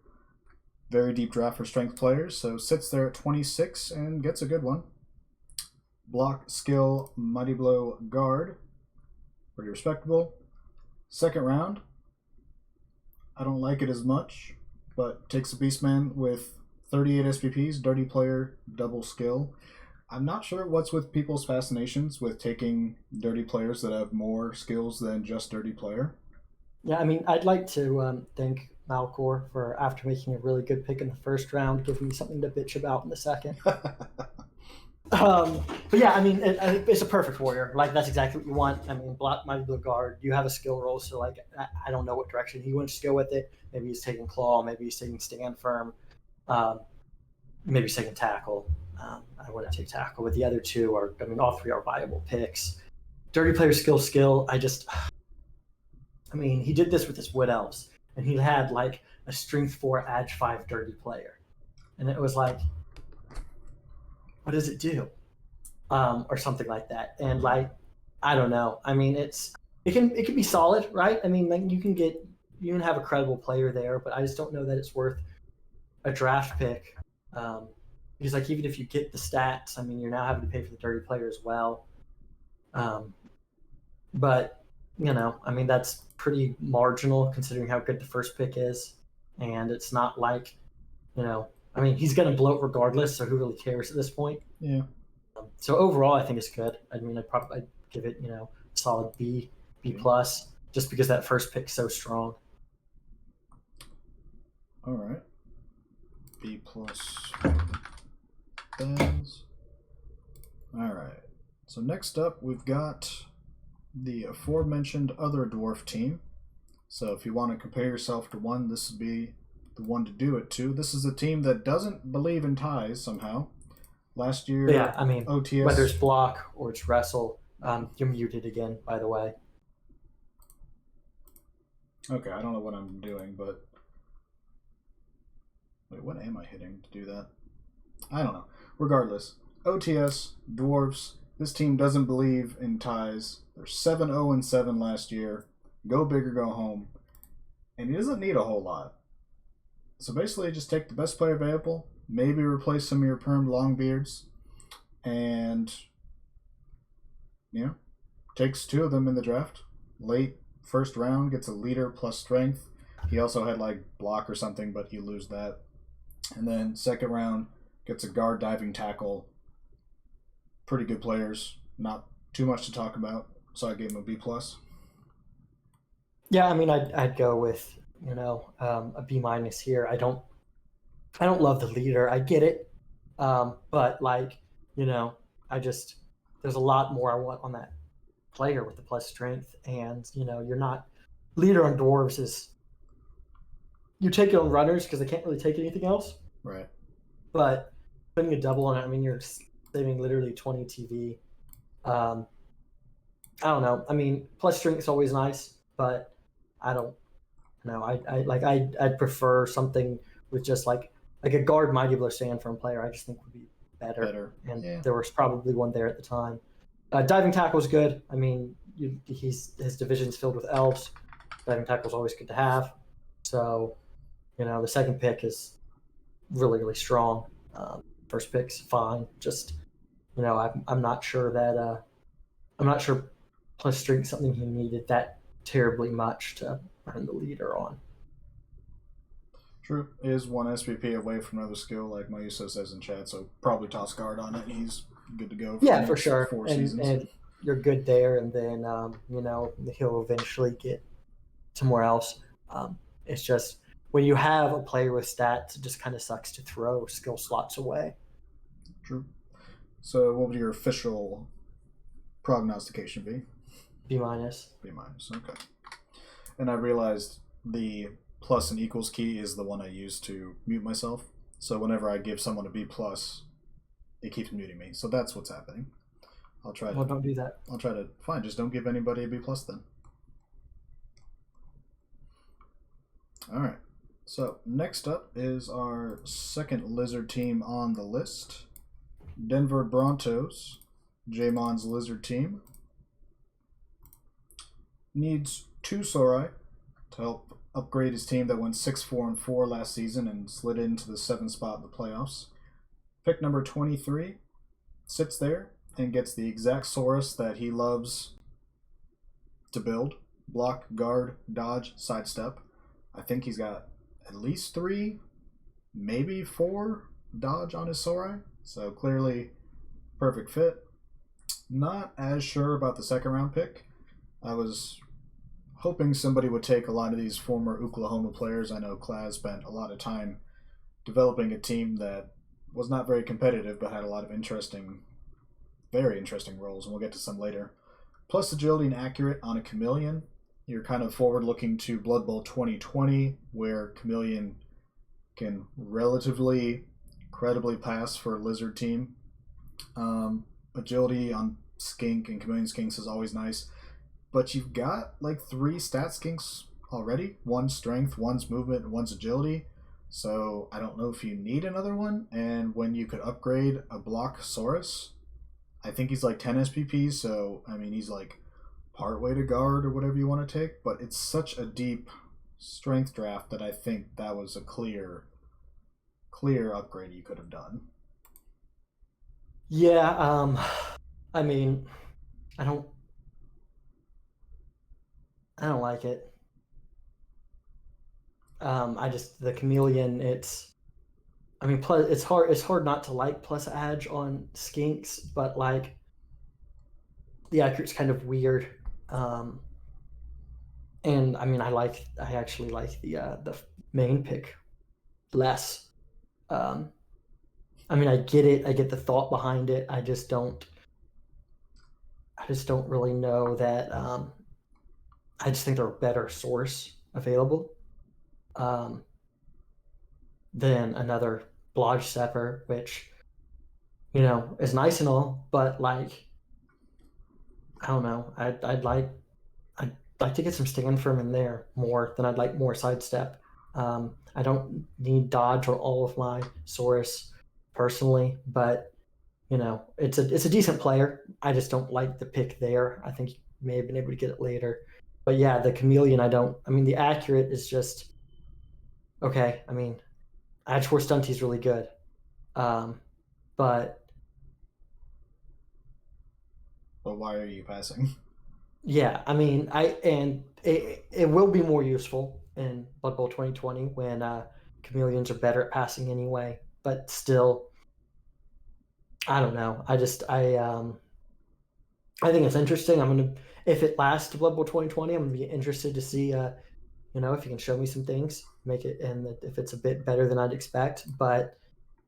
A: very deep draft for strength players, so sits there at 26 and gets a good one. Block, skill, mighty blow, guard, pretty respectable. Second round, I don't like it as much, but takes a Beastman with 38 SPPs, dirty player, double skill. I'm not sure what's with people's fascinations with taking dirty players that have more skills than just dirty player.
B: Yeah, I'd like to thank Malcor for, after making a really good pick in the first round, giving me something to bitch about in the second. But yeah, it's a perfect warrior. That's exactly what you want. Block, mighty blue guard. You have a skill roll, so I don't know what direction he wants to go with it. Maybe he's taking claw. Maybe he's taking stand firm. Maybe he's taking tackle. I wouldn't take tackle, but the other two are. All 3 are viable picks. Dirty player skill. He did this with his wood elves, and he had a strength 4 edge 5 dirty player, and it was what does it do? Or something like that. And I don't know. It can be solid, right? You can have a credible player there, but I just don't know that it's worth a draft pick. Because even if you get the stats, you're now having to pay for the dirty player as well. But that's pretty marginal considering how good the first pick is, and it's not he's going to bloat regardless, so who really cares at this point?
A: Yeah.
B: So overall, I think it's good. I'd give it, solid B+, just because that first pick's so strong.
A: All right. B+. Bells. Alright. So next up, we've got the aforementioned other dwarf team. So if you want to compare yourself to one, this would be the one to do it to. This is a team that doesn't believe in ties somehow. Last year,
B: Yeah, I mean,
A: OTS.
B: whether it's block or it's wrestle, you're muted again, by the way.
A: Okay, I don't know what I'm doing, but... Wait, what am I hitting to do that? I don't know. Regardless, OTS, Dwarves, this team doesn't believe in ties. They're 7-0-7 last year. Go big or go home. And he doesn't need a whole lot. So basically, just take the best player available, maybe replace some of your permed long beards, and, takes 2 of them in the draft. Late first round, gets a leader plus strength. He also had like block or something, but you lose that. And then second round, gets a guard diving tackle. Pretty good players. Not too much to talk about, so I gave him a B+.
B: Yeah, I mean, I'd go with a B- here. I don't love the leader. I get it, but there's a lot more I want on that player with the plus strength, and you're not leader on dwarves is you take it on runners because they can't really take anything else.
A: Right.
B: But putting a double on it, I mean, you're saving literally 20 TV. I don't know. I mean, plus strength is always nice, but I don't know. I'd prefer something with just like a guard might be able to stand firm player. I just think would be better. And
A: yeah.
B: There was probably one there at the time. Diving tackle is good. I mean, his division's filled with elves. Diving tackle is always good to have. So, the second pick is really, really strong. First pick's fine. Just, I'm not sure that I'm not sure plus strength something he needed that terribly much to earn the leader on.
A: True. Is one SPP away from another skill, like Mayuso says in chat, so probably toss guard on it, and he's good to go
B: for sure.
A: 4 seasons.
B: And you're good there, and then, he'll eventually get somewhere else. It's just when you have a player with stats, it just kind of sucks to throw skill slots away.
A: True. So what would your official prognostication be?
B: B-.
A: B-, okay. And I realized the plus and equals key is the one I use to mute myself. So whenever I give someone a B+, it keeps muting me. So that's what's happening. I'll try to...
B: Well, don't do that.
A: I'll try to... Fine, just don't give anybody a B+ then. Alright. So next up is our second lizard team on the list. Denver Broncos, Jamon's lizard team. Needs 2 Sorai to help upgrade his team that went 6-4-4 last season and slid into the 7th spot in the playoffs. Pick number 23 sits there and gets the exact Saurus that he loves to build. Block, guard, dodge, sidestep. I think he's got at least 3, maybe 4 dodge on his Sorai. So clearly perfect fit. Not as sure about the second round pick. I was hoping somebody would take a lot of these former Oklahoma players. I know Klaz spent a lot of time developing a team that was not very competitive but had a lot of very interesting roles, and we'll get to some later. Plus agility and accurate on a Chameleon. You're kind of forward looking to Blood Bowl 2020, where Chameleon can relatively credibly pass for a lizard team. Agility on Skink and Chameleon Skinks is always nice. But you've got like 3 stat skinks already. 1's strength, 1's movement, and 1's agility. So I don't know if you need another one. And when you could upgrade a block Saurus, I think he's like 10 SPP. So, I mean, he's like part way to guard or whatever you want to take. But it's such a deep strength draft that I think that was a clear upgrade you could have done.
B: Yeah, I mean, I don't like it. The Chameleon, plus it's hard not to like plus edge on Skinks, but like the accurate's kind of weird. And I mean, I actually like the main pick less. I I mean, I get it. I get the thought behind it. I just don't really know that. I just think there are better source available um, than another Blodge Sepper, which is nice and all, but like I don't know. I'd like to get some stand firm in there more than I'd like more sidestep. I don't need dodge or all of my Saurus personally, but it's a decent player. I just don't like the pick there. I think you may have been able to get it later. But yeah, the chameleon, I mean, the accurate is just okay. I mean, Edge for Stunty is really good. But
A: But why are you passing?
B: yeah, I mean, it will be more useful in Blood Bowl 2020 when chameleons are better at passing anyway. But still, I don't know. I think it's interesting. If it lasts to Blood Bowl 2020, I'm gonna be interested to see if you can show me some things, make it, and if it's a bit better than I'd expect. But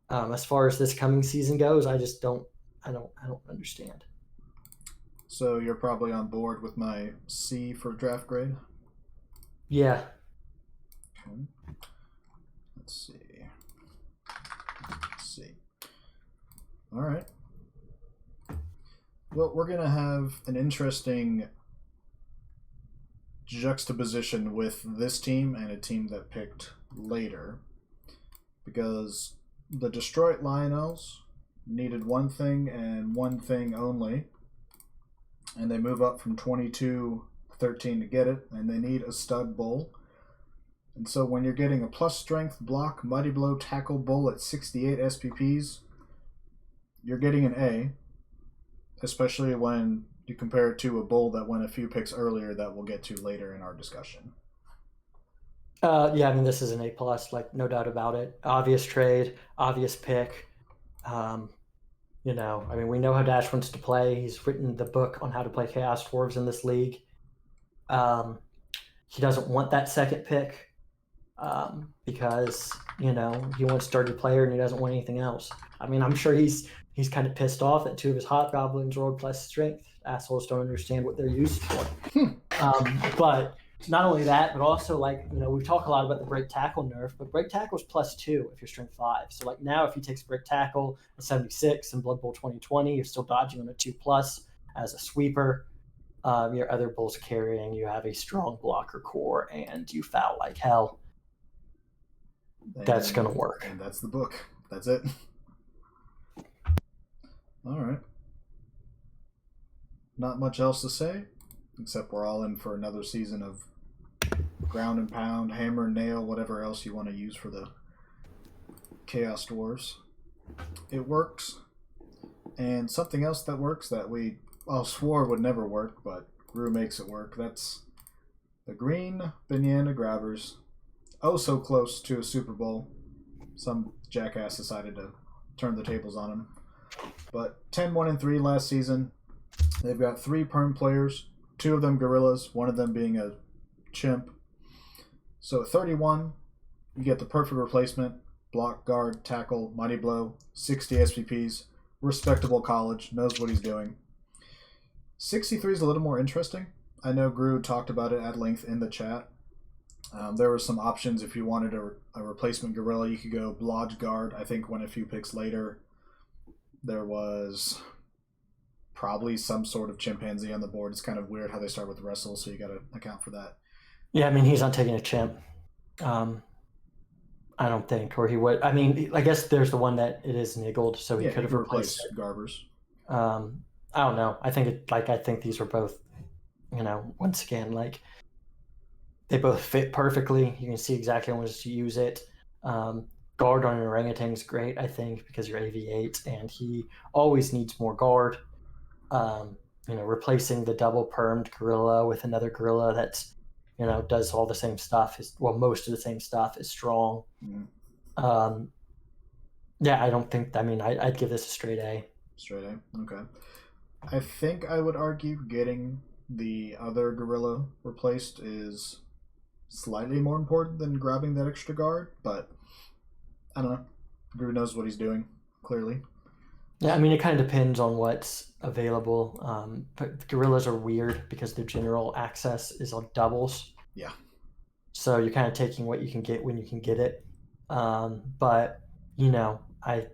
B: as far as this coming season goes, I don't understand.
A: So you're probably on board with my C for draft grade?
B: Yeah,
A: Okay. Let's see. C. All right. Well, we're going to have an interesting juxtaposition with this team and a team that picked later, because the Detroit Lions needed one thing and one thing only, and they move up from 22-13 to get it, and they need a stud bull. And so when you're getting a plus strength, block, mighty blow, tackle bull at 68 SPPs, you're getting an A, especially when you compare it to a bull that went a few picks earlier that we'll get to later in our discussion.
B: yeah. I mean, this is an A+, like no doubt about it. Obvious trade, obvious pick. I mean, we know how Dash wants to play. He's written the book on how to play Chaos Dwarves in this league. He doesn't want that second pick because he wants dirty player and he doesn't want anything else. I mean, I'm sure he's kind of pissed off that two of his hobgoblins rolled plus strength. Assholes don't understand what they're used for. But not only that, but also we've talked a lot about the break tackle nerf, but break tackle is +2 if you're strength 5. So like now, if he takes break tackle at 76 in Blood Bowl 2020, you're still dodging on a 2+ as a sweeper. Your other bulls carrying, you have a strong blocker core, and you foul like hell. That's gonna work.
A: And that's the book. That's it. All right. Not much else to say, except we're all in for another season of ground and pound, hammer and nail, whatever else you want to use for the Chaos Dwarves. It works. And something else that works that we all swore would never work, but Gru makes it work. That's the green banana grabbers. Oh, so close to a Super Bowl. Some jackass decided to turn the tables on him. But 10-1-3 last season. They've got 3 perm players, 2 of them gorillas, one of them being a chimp. So at 31, you get the perfect replacement. Block, guard, tackle, mighty blow, 60 SPPs, respectable college, knows what he's doing. 63 is a little more interesting. I know Gru talked about it at length in the chat. There were some options if you wanted a replacement gorilla. You could go Blodge Guard. I think went a few picks later. There was probably some sort of chimpanzee on the board. It's kind of weird how they start with wrestle, so you got to account for that.
B: Yeah, I mean, he's not taking a chimp. I don't think, or he would. I mean, I guess there's the one that it is niggled, so he could have replaced it.
A: Garbers.
B: I don't know. I think these are both, once again, they both fit perfectly. You can see exactly when to use it. Guard on an orangutan is great, I think, because you're AV8, and he always needs more guard. Replacing the double permed gorilla with another gorilla that's, does all the same stuff most of the same stuff is strong.
A: Mm.
B: Yeah, I don't think. I mean, I'd give this a straight A.
A: Straight A. Okay. I think I would argue getting the other gorilla replaced is slightly more important than grabbing that extra guard, but I don't know. Gru knows what he's doing. clearly.
B: Yeah, I mean, it kind of depends on what's available. But gorillas are weird because their general access is on doubles.
A: Yeah.
B: So you're kind of taking what you can get when you can get it. But you know, I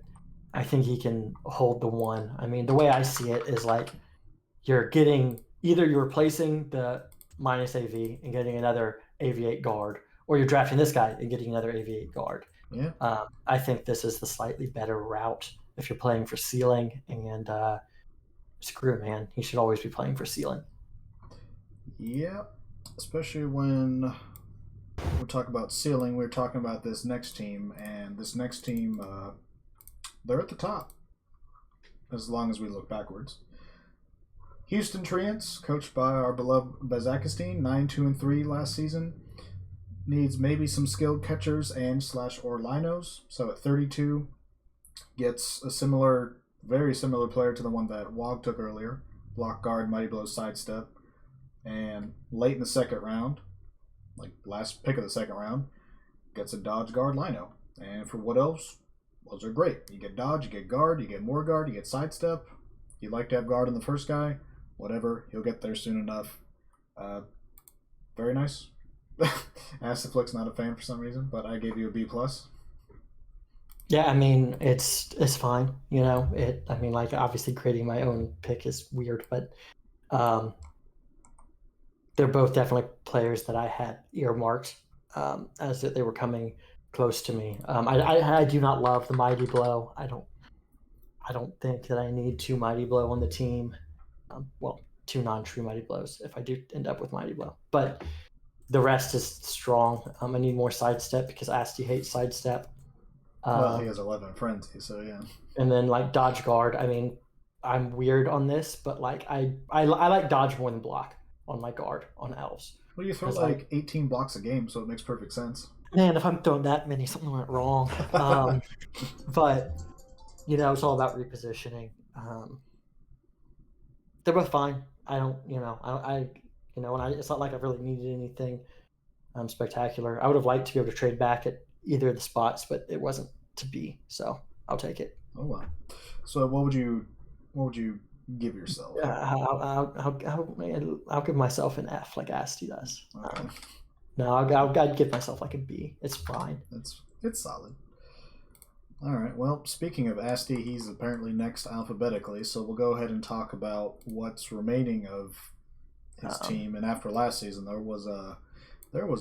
B: think he can hold the one. I mean, the way I see it is like you're getting either you're replacing the minus AV and getting another AV8 guard, or you're drafting this guy and getting another AV8 guard.
A: Yeah.
B: I think this is the slightly better route if you're playing for ceiling. And screw it, man. He should always be playing for ceiling.
A: Yeah. Especially when we're talking about ceiling, we're talking about this next team, and this next team, they're at the top as long as we look backwards. Houston Treants, coached by our beloved Bazakistine, 9-2-3 last season, needs maybe some skilled catchers and / or linos. So at 32, gets a very similar player to the one that Wog took earlier, block guard, mighty blow, sidestep, and late in the second round, like last pick of the second round, gets a dodge guard lino. And for what else? Those are great. You get dodge, you get guard, you get more guard, you get sidestep. You'd like to have guard on the first guy. Whatever, he'll get there soon enough. Very nice. Astiflick's not a fan for some reason, but I gave you a B+.
B: Yeah, I mean it's fine. You know, I mean, like obviously creating my own pick is weird, but they're both definitely players that I had earmarked as that they were coming close to me. I do not love the mighty blow. I don't think that I need 2 mighty blow on the team. Well, 2 non-true mighty blows if I do end up with mighty blow, but the rest is strong. I need more sidestep because Asti hates sidestep.
A: Well, he has 11 frenzy, so yeah.
B: And then like dodge guard. I mean, I'm weird on this, but like I like dodge more than block on my guard on elves.
A: Well, you throw like 18 blocks a game, so it makes perfect sense.
B: Man, if I'm throwing that many, something went wrong. But you know, it's all about repositioning. They're both fine. I don't, you know, it's not like I've really needed anything spectacular. I would have liked to be able to trade back at either of the spots, but it wasn't to be. So I'll take it.
A: Oh wow. So what would you give yourself?
B: I'll give myself an F like Asti does.
A: Okay.
B: No, I'd give myself like a B. It's fine.
A: It's solid. All right. Well, speaking of Asti, he's apparently next alphabetically, so we'll go ahead and talk about what's remaining of his team. And after last season, there was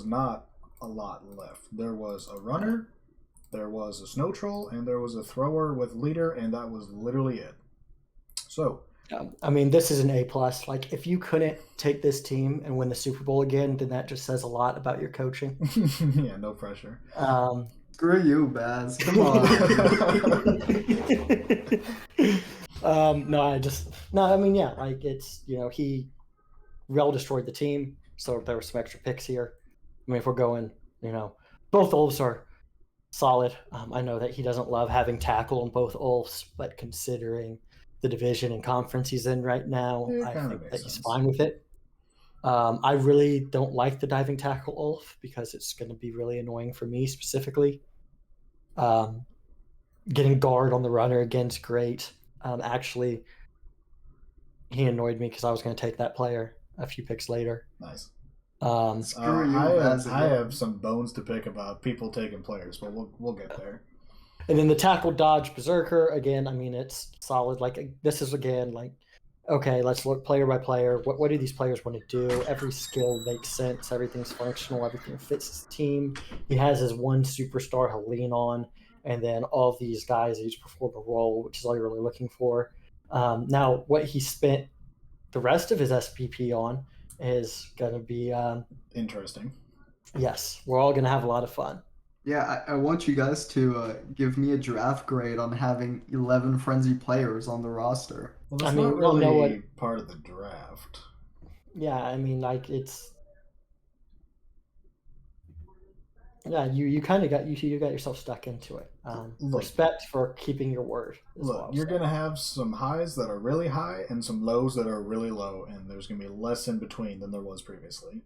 A: not a lot left. There was a runner, there was a snow troll, and there was a thrower with leader, and that was literally it. So,
B: I mean, this is an A+. Like, if you couldn't take this team and win the Super Bowl again, then that just says a lot about your coaching.
A: Yeah, no pressure.
C: Screw you, Baz. Come
B: on. I mean, yeah, like it's, you know, he well destroyed the team, so there were some extra picks here. I mean, if we're going, you know, both Ulfs are solid. I know that he doesn't love having tackle on both Ulfs, but considering the division and conference he's in right now, I think that he's fine with it. I really don't like the diving tackle Ulf because it's going to be really annoying for me specifically. Getting guard on the runner again's great. Actually, he annoyed me because I was going to take that player a few picks later.
A: Nice.
C: I
A: have some bones to pick about people taking players, but we'll get there.
B: And then the tackle dodge berserker again. I mean, it's solid. Like this is again like, okay, let's look player by player. What do these players want to do? Every skill makes sense. Everything's functional. Everything fits his team. He has his one superstar he'll lean on, and then all of these guys each perform a role, which is all you're really looking for. Now, what he spent the rest of his SPP on is going to be
A: interesting.
B: Yes, we're all going to have a lot of fun.
C: Yeah, I want you guys to give me a draft grade on having 11 frenzy players on the roster.
A: Well, that's not really part of the draft.
B: Yeah, I mean, like it's. Yeah, you kind of got you got yourself stuck into it. Respect for keeping your word.
A: Look, you're gonna have some highs that are really high and some lows that are really low, and there's gonna be less in between than there was previously.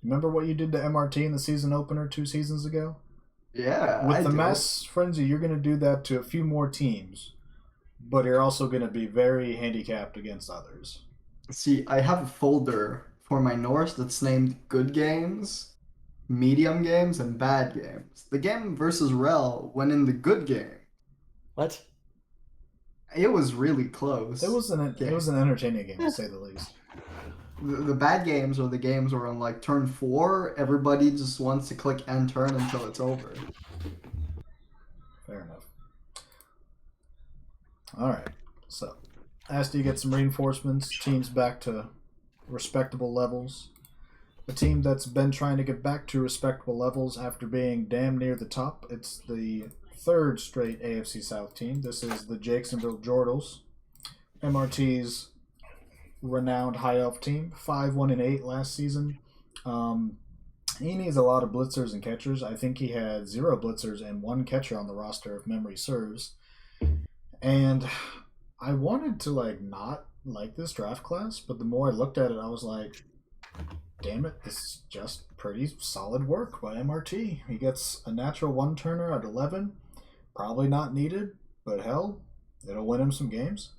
A: Remember what you did to MRT in the season opener 2 seasons ago?
C: Yeah,
A: With
C: I
A: the
C: do.
A: mass frenzy, you're going to do that to a few more teams, but you're also going to be very handicapped against others.
C: See, I have a folder for my Norse that's named Good Games, Medium Games, and Bad Games. The game versus Rel went in the good game.
B: What?
C: It was really
A: It
C: close.
A: was an entertaining game to say the least.
C: The bad games are the games where on like turn 4, everybody just wants to click end turn until it's over.
A: Fair enough. All right. So, Asti gets some reinforcements. Team's back to respectable levels. A team that's been trying to get back to respectable levels after being damn near the top. It's the third straight AFC South team. This is the Jacksonville Jordals, MRT's renowned high elf team. 5-1-8 last season. He needs a lot of blitzers and catchers. I think he had 0 blitzers and 1 catcher on the roster, if memory serves. And I wanted to not like this draft class, but the more I looked at it, I was like, damn it, this is just pretty solid work by MRT. He gets a natural one-turner at 11. Probably not needed, but hell, it'll win him some games.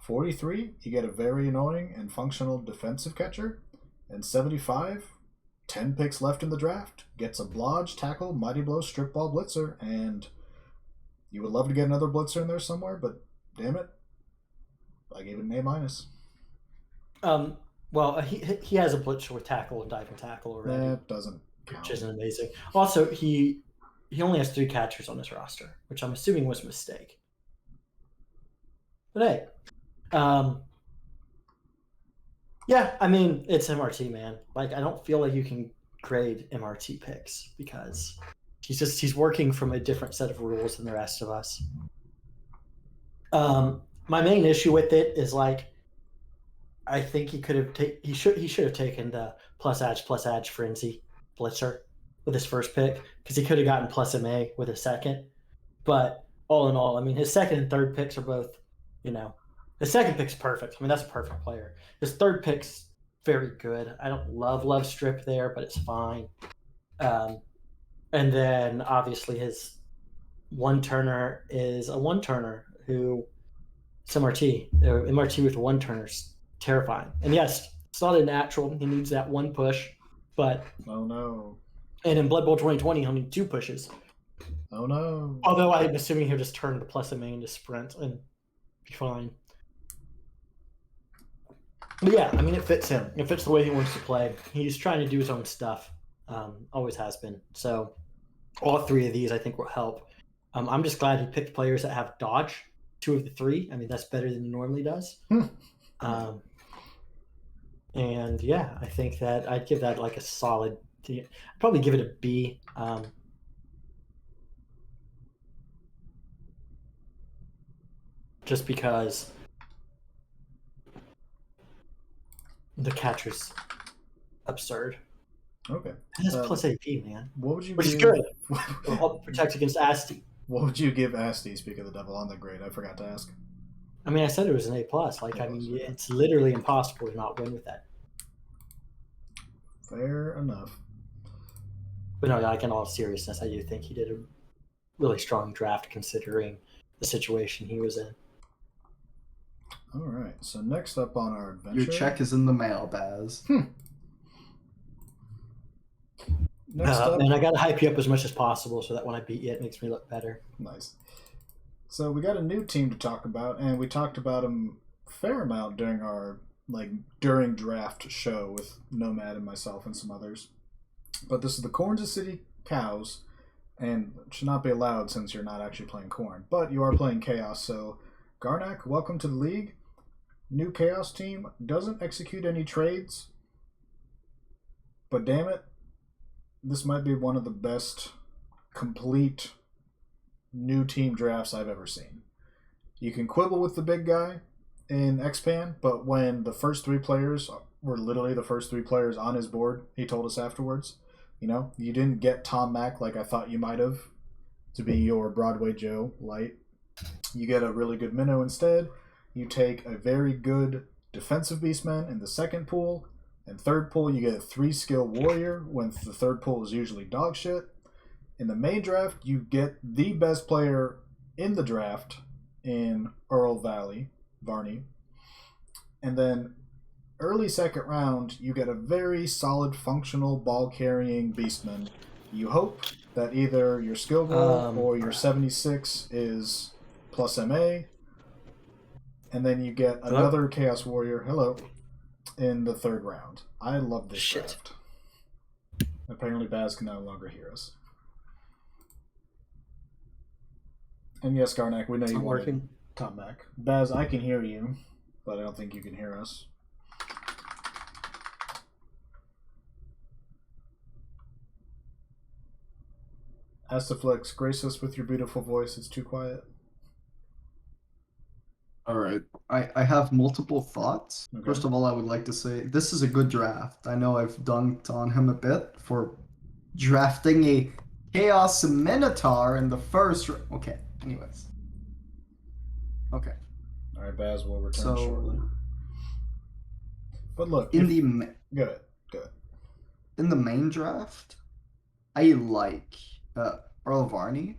A: 43, you get a very annoying and functional defensive catcher. And 75, 10 picks left in the draft, gets a blodge, tackle, mighty blow, strip ball, blitzer, and you would love to get another blitzer in there somewhere, but damn it, I gave it an A-.
B: Well, he has a blitzer with tackle and diving tackle already.
A: That doesn't count.
B: Which isn't amazing. Also, he only has 3 catchers on his roster, which I'm assuming was a mistake. But hey, yeah, I mean, it's MRT, man. I don't feel like you can grade MRT picks because he's working from a different set of rules than the rest of us. My main issue with it is I think he should have taken the plus edge frenzy blitzer with his first pick because he could have gotten plus MA with his second. But all in all, I mean, his second and third picks are both, his second pick's perfect. I mean, that's a perfect player. His third pick's very good. I don't love strip there, but it's fine. And then obviously his one turner is a one turner who it's MRT. MRT with one turners terrifying. And yes, it's not a natural. He needs that one push, but
A: oh no.
B: And in Blood Bowl 2020, he'll need 2 pushes.
A: Oh no.
B: Although I'm assuming he'll just turn the plus MA into sprint and be fine. But yeah, I mean, it fits him. It fits the way he wants to play. He's trying to do his own stuff. Always has been. So all 3 of these, I think, will help. I'm just glad he picked players that have dodge, 2 of the 3. I mean, that's better than he normally does. And yeah, I think that I'd give that a solid. I'd probably give it a B. Just because the catcher's absurd.
A: Okay.
B: That's plus AP, man.
A: What would you
B: Which
A: give?
B: is good. It'll help protect against Asti.
A: What would you give Asti, speak of the devil, on the grade? I forgot to ask.
B: I mean, I said it was an A+. It's literally impossible to not win with that.
A: Fair enough.
B: But no, in all seriousness, I do think he did a really strong draft considering the situation he was in.
A: All right. So next up on our adventure,
C: your check is in the mail, Baz.
A: Next up,
B: and I got to hype you up as much as possible so that when I beat you, it makes me look better.
A: Nice. So we got a new team to talk about, and we talked about them a fair amount during our during draft show with Nomad and myself and some others. But this is the Kansas City Cows, and it should not be allowed since you're not actually playing corn, but you are playing Chaos. So Garnak, welcome to the league. New Chaos team doesn't execute any trades, but damn it, this might be one of the best complete new team drafts I've ever seen. You can quibble with the big guy in X-Pan, but when the first 3 players were literally the first 3 players on his board, he told us afterwards, you didn't get Tom Mack like I thought you might have to be your Broadway Joe light. You get a really good minnow instead. You take a very good defensive beastman in the second pool, and third pool you get a 3 skill warrior when the third pool is usually dog shit. In the main draft, you get the best player in the draft in Earl Varney. And then early second round, you get a very solid, functional, ball-carrying Beastman. You hope that either your skill roll or your 76 is plus MA, and then you get another Chaos Warrior, in the third round. I love this draft. Apparently Baz can no longer hear us. And yes, Garnak, we know you want to come back. Baz, I can hear you, but I don't think you can hear us. Astaflex, grace us with your beautiful voice. It's too quiet.
C: All right. I have multiple thoughts.
A: Okay.
C: First of all, I would like to say this is a good draft. I know I've dunked on him a bit for drafting a Chaos Minotaur in the first. Okay. Anyways. Okay.
A: All right, Baz will return shortly. But look,
C: go ahead. In the main draft, I like Earl Varney.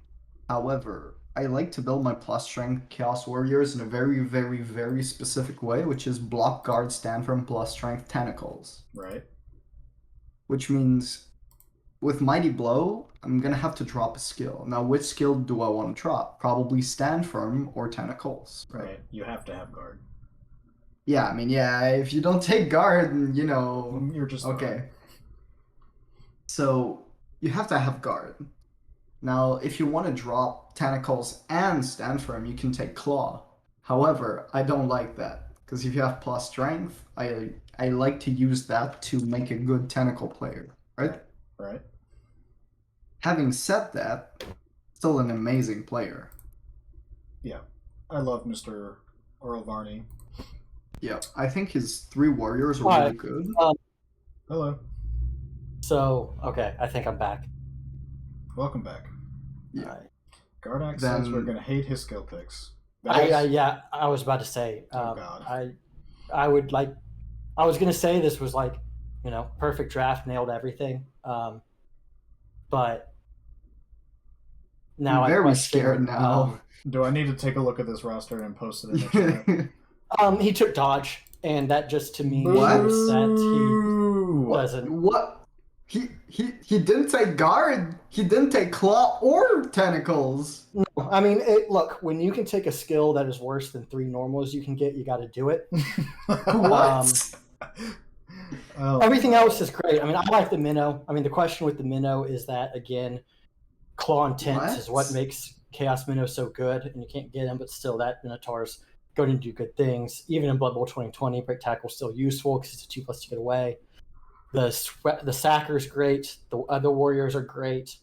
C: However, I like to build my plus strength Chaos Warriors in a very, very, very specific way, which is block, guard, stand firm, plus strength tentacles.
A: Right.
C: Which means with Mighty Blow, I'm going to have to drop a skill. Now, which skill do I want to drop? Probably stand firm or tentacles.
A: Right. You have to have guard.
C: Yeah, I mean, if you don't take guard,
A: you're just
C: okay.
A: Guard.
C: So you have to have guard. Now, if you want to drop tentacles and stand firm, you can take claw. However, I don't like that because if you have plus strength, I like to use that to make a good tentacle player, right?
A: Right.
C: Having said that, still an amazing player.
A: Yeah, I love Mr. Earl Varney.
C: Yeah, I think his 3 warriors are really good.
A: Hello.
B: So, okay, I think I'm back.
A: Welcome back.
C: Yeah.
A: Gardak says we're going to hate his skill picks.
B: I was about to say.
A: Oh, God.
B: I would like. I was going to say this was like, perfect draft, nailed everything. But now
C: I'm very scared now.
A: Do I need to take a look at this roster and post it in the chat?
B: He took dodge, and that just to me shows that he doesn't.
C: What? He didn't take guard. He didn't take claw or tentacles.
B: No, I mean, look, when you can take a skill that is worse than 3 normals you can get, you got to do it.
C: What?
B: Everything else is great. I mean, I like the minnow. I mean, the question with the minnow is that, again, claw and tents is what makes Chaos Minnow so good, and you can't get him, but still that Minotaur's going to do good things. Even in Blood Bowl 2020, Break Tackle is still useful because it's a 2+ to get away. The Sacker's great. The other warriors are great.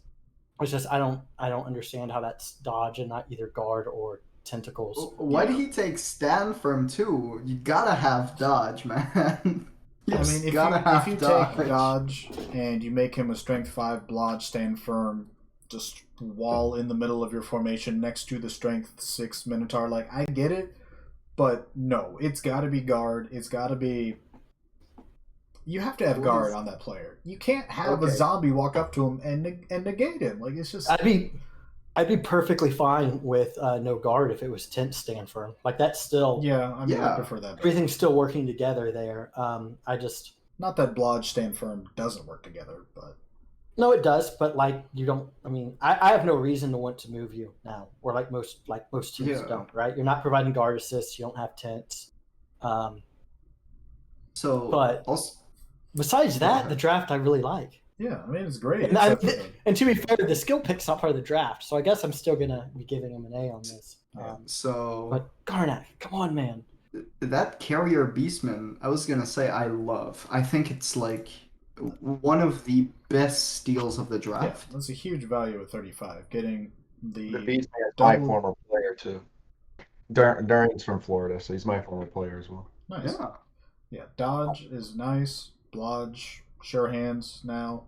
B: It's just I don't understand how that's dodge and not either guard or tentacles.
C: Why did he take stand firm too? You gotta have dodge, man.
A: I mean, if you take dodge and you make him a strength 5 blodge stand firm, just wall in the middle of your formation next to the strength 6 Minotaur, like I get it, but no, it's got to be guard. It's got to be. You have to have guard on that player. You can't have a zombie walk up to him and negate him. Like it's just.
B: I'd be perfectly fine with no guard if it was tent stand firm. Like that's still.
A: Yeah, I mean I prefer that.
B: Everything's still working together there. I just.
A: Not that blodge stand firm doesn't work together, but.
B: No, it does, but like you don't. I mean, I have no reason to want to move you now, or like most teams don't. Right? You're not providing guard assists. You don't have tents. Besides that, the draft I really like.
A: Yeah, I mean it's great.
B: And to be fair, the skill pick's not part of the draft, so I guess I'm still gonna be giving him an A on this. But Garnak, come on, man.
C: That carrier Beastman, I was gonna say I love. I think it's like one of the best steals of the draft.
A: Yeah, that's a huge value at 35. Getting the
D: Beastman is my former player too. Durian's from Florida, so he's my former player as well.
A: Nice. Yeah, dodge is nice. Blodge, sure hands now.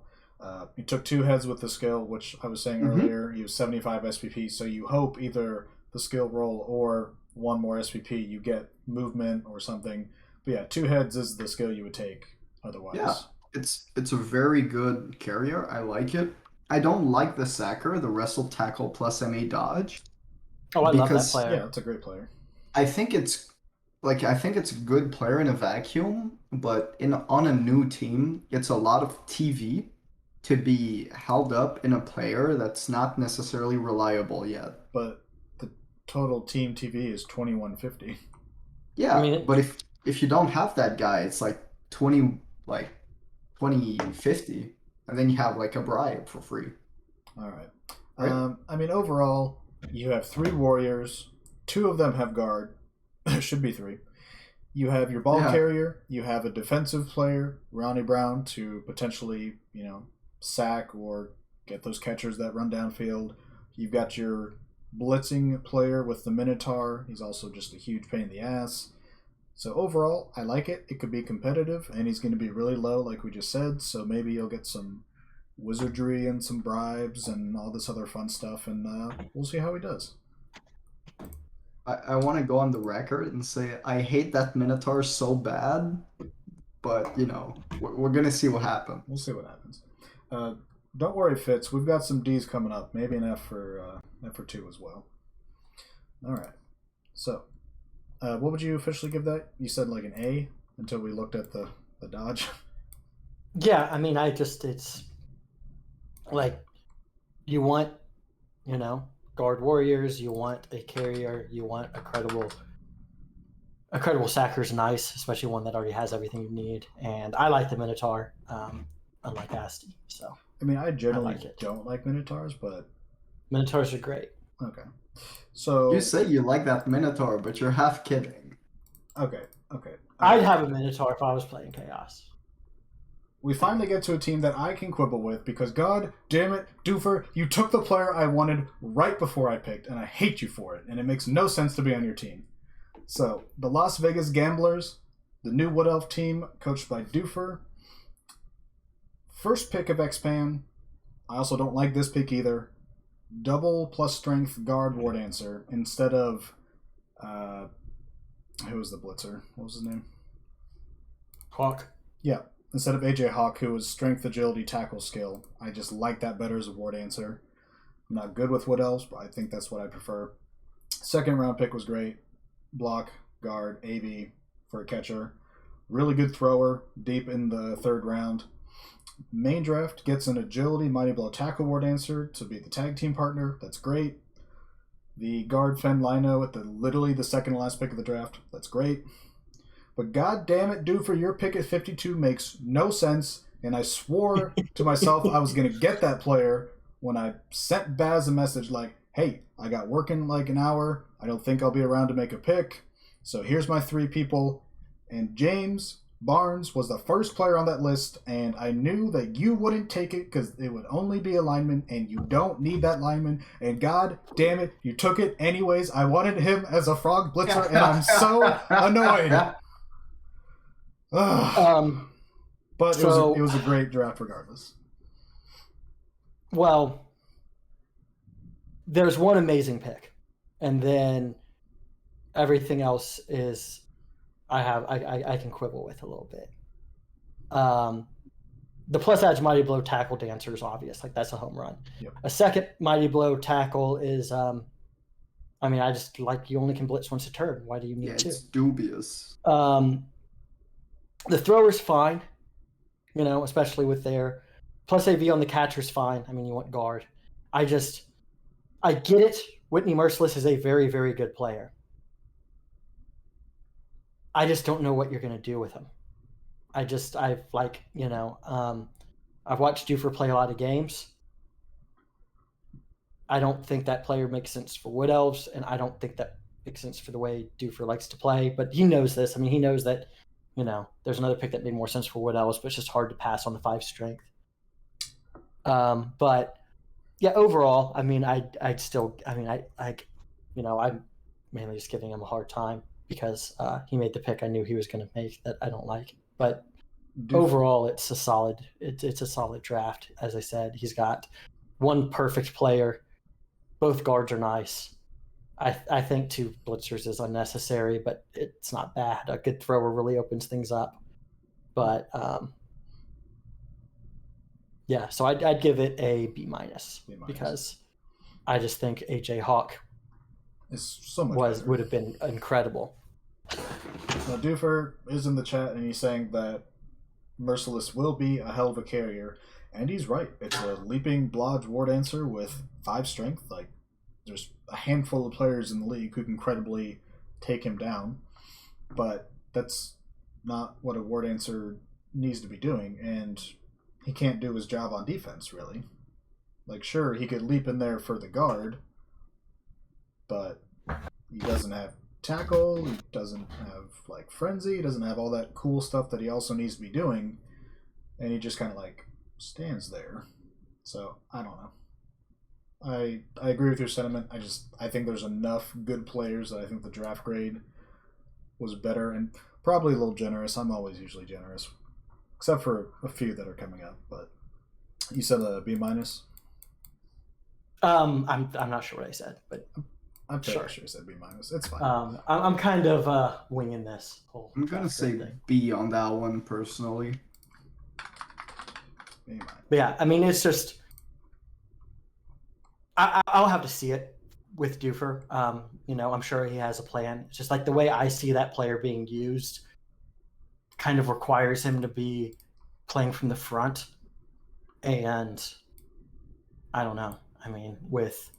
A: He took 2 heads with the skill, which I was saying earlier. He was 75 SPP, so you hope either the skill roll or 1 more SPP, you get movement or something. But yeah, 2 heads is the skill you would take otherwise.
C: Yeah, it's a very good carrier. I like it. I don't like the Sacker, the wrestle tackle plus MA dodge,
B: Oh, I love that
C: because
B: player.
A: Yeah, it's a great player.
C: I think it's a good player in a vacuum, but in on a new team, it's a lot of TV to be held up in a player that's not necessarily reliable yet.
A: But the total team TV is 2150.
B: I
C: Yeah,
B: mean,
C: but if you don't have that guy, it's like 20 like 2050, and then you have like a bribe for free,
A: All right.
C: right?
A: I mean, overall, you have 3 warriors. 2 of them have guard. Should be 3. You have your ball
C: Yeah.
A: carrier. You have a defensive player, Ronnie Brown, to potentially, sack or get those catchers that run downfield. You've got your blitzing player with the Minotaur. He's also just a huge pain in the ass. So overall, I like it. It could be competitive, and he's going to be really low, like we just said. So maybe you'll get some wizardry and some bribes and all this other fun stuff, and we'll see how he does.
C: I want to go on the record and say I hate that Minotaur so bad, but we're gonna see what happens.
A: We'll see what happens. Don't worry, Fitz. We've got some D's coming up. Maybe an F for 2 as well. All right. So, what would you officially give that? You said like an A until we looked at the dodge.
B: yeah, I mean, it's like you want, guard warriors, you want a carrier, you want a credible sacker's nice, especially one that already has everything you need. And I like the Minotaur, unlike Asti. So
A: I mean, I generally
B: like it.
A: don't like Minotaurs, but
B: Minotaurs are great.
A: okay. So
C: You say you like that Minotaur, but you're half kidding.
A: okay.
B: I'd have a Minotaur if I was playing Chaos.
A: We finally get to a team that I can quibble with because, god damn it, Doofer, you took the player I wanted right before I picked, and I hate you for it, and it makes no sense to be on your team. So, the Las Vegas Gamblers, the new Wood Elf team, coached by Doofer. First pick of X-Pan. I also don't like this pick either. Double plus strength guard ward answer instead of, who was the blitzer? What was his name?
B: Hawk.
A: Yeah. Instead of AJ Hawk, who was strength, agility, tackle, skill. I just like that better as a ward answer. I'm not good with Wood Elves, but I think that's what I prefer. Second round pick was great. Block, guard, AV for a catcher. Really good thrower, deep in the 3rd round. Main draft gets an agility, mighty blow, tackle ward answer to be the tag team partner. That's great. The guard Fen Lino at literally the second to last pick of the draft. That's great. But god damn it, dude, for your pick at 52 makes no sense. And I swore to myself I was going to get that player when I sent Baz a message like, hey, I got work in like an hour. I don't think I'll be around to make a pick. So here's my 3 people. And James Barnes was the first player on that list. And I knew that you wouldn't take it because it would only be a lineman. And you don't need that lineman. And god damn it, you took it anyways. I wanted him as a frog blitzer. And I'm so annoyed. But it was a great draft regardless.
B: Well, there's one amazing pick, and then everything else is I can quibble with a little bit. The plus edge mighty blow tackle dancer is obvious, like that's a home run.
A: Yep.
B: A second mighty blow tackle is I just like you only can blitz once a turn. Why do you need 2?
C: It's dubious.
B: The thrower's fine, especially with their plus AV on the catcher's fine. I mean, you want guard. I get it. Whitney Merciless is a very, very good player. I just don't know what you're going to do with him. I've watched Doofer play a lot of games. I don't think that player makes sense for Wood Elves, and I don't think that makes sense for the way Doofer likes to play. But he knows this. I mean, he knows that there's another pick that made more sense for Wood Elves, but it's just hard to pass on the 5 strength. But yeah, overall, I mean, I'm mainly just giving him a hard time because he made the pick I knew he was going to make that I don't like. But overall, it's a solid draft. As I said, he's got one perfect player. Both guards are nice. I think 2 blitzers is unnecessary, but it's not bad. A good thrower really opens things up. But Yeah, so I'd give it a B-,
A: B minus.
B: because I just think AJ Hawk
A: It's so much better.
B: would have been incredible.
A: Now, Doofer is in the chat, and he's saying that Merciless will be a hell of a carrier, and he's right. It's a leaping blodge war dancer with 5 strength. Like, there's a handful of players in the league who can credibly take him down, but that's not what a war dancer needs to be doing, and he can't do his job on defense, really. Like, sure, he could leap in there for the guard, but he doesn't have tackle, he doesn't have, like, frenzy, he doesn't have all that cool stuff that he also needs to be doing, and he just kind of, like, stands there. So, I don't know. I agree with your sentiment. I think there's enough good players that I think the draft grade was better, and probably a little generous. I'm always usually generous, except for a few that are coming up. But you said a B minus.
B: I'm not sure what I said, but
A: I'm pretty
B: Sure.
A: sure you said B minus. It's fine.
B: I'm kind of winging this whole.
C: I'm gonna
B: draft
C: say
B: grade thing.
C: B on that one personally.
A: B minus.
B: But yeah, I mean, it's just I'll have to see it with Doofer. I'm sure he has a plan. It's just like the way I see that player being used kind of requires him to be playing from the front. And I don't know. I mean, with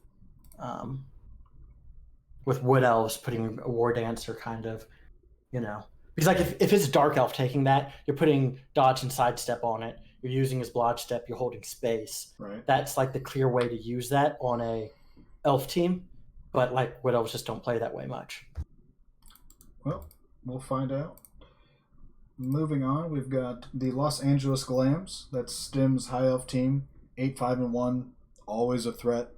B: Wood Elves putting a War Dancer kind of, because like if it's Dark Elf taking that, you're putting dodge and sidestep on it. You're using his blodge step. You're holding space.
A: Right.
B: That's like the clear way to use that on a elf team. But like Wood Elves just don't play that way much.
A: Well, we'll find out. Moving on, we've got the Los Angeles Glams. That's Stim's high elf team. 8-5-1. Always a threat.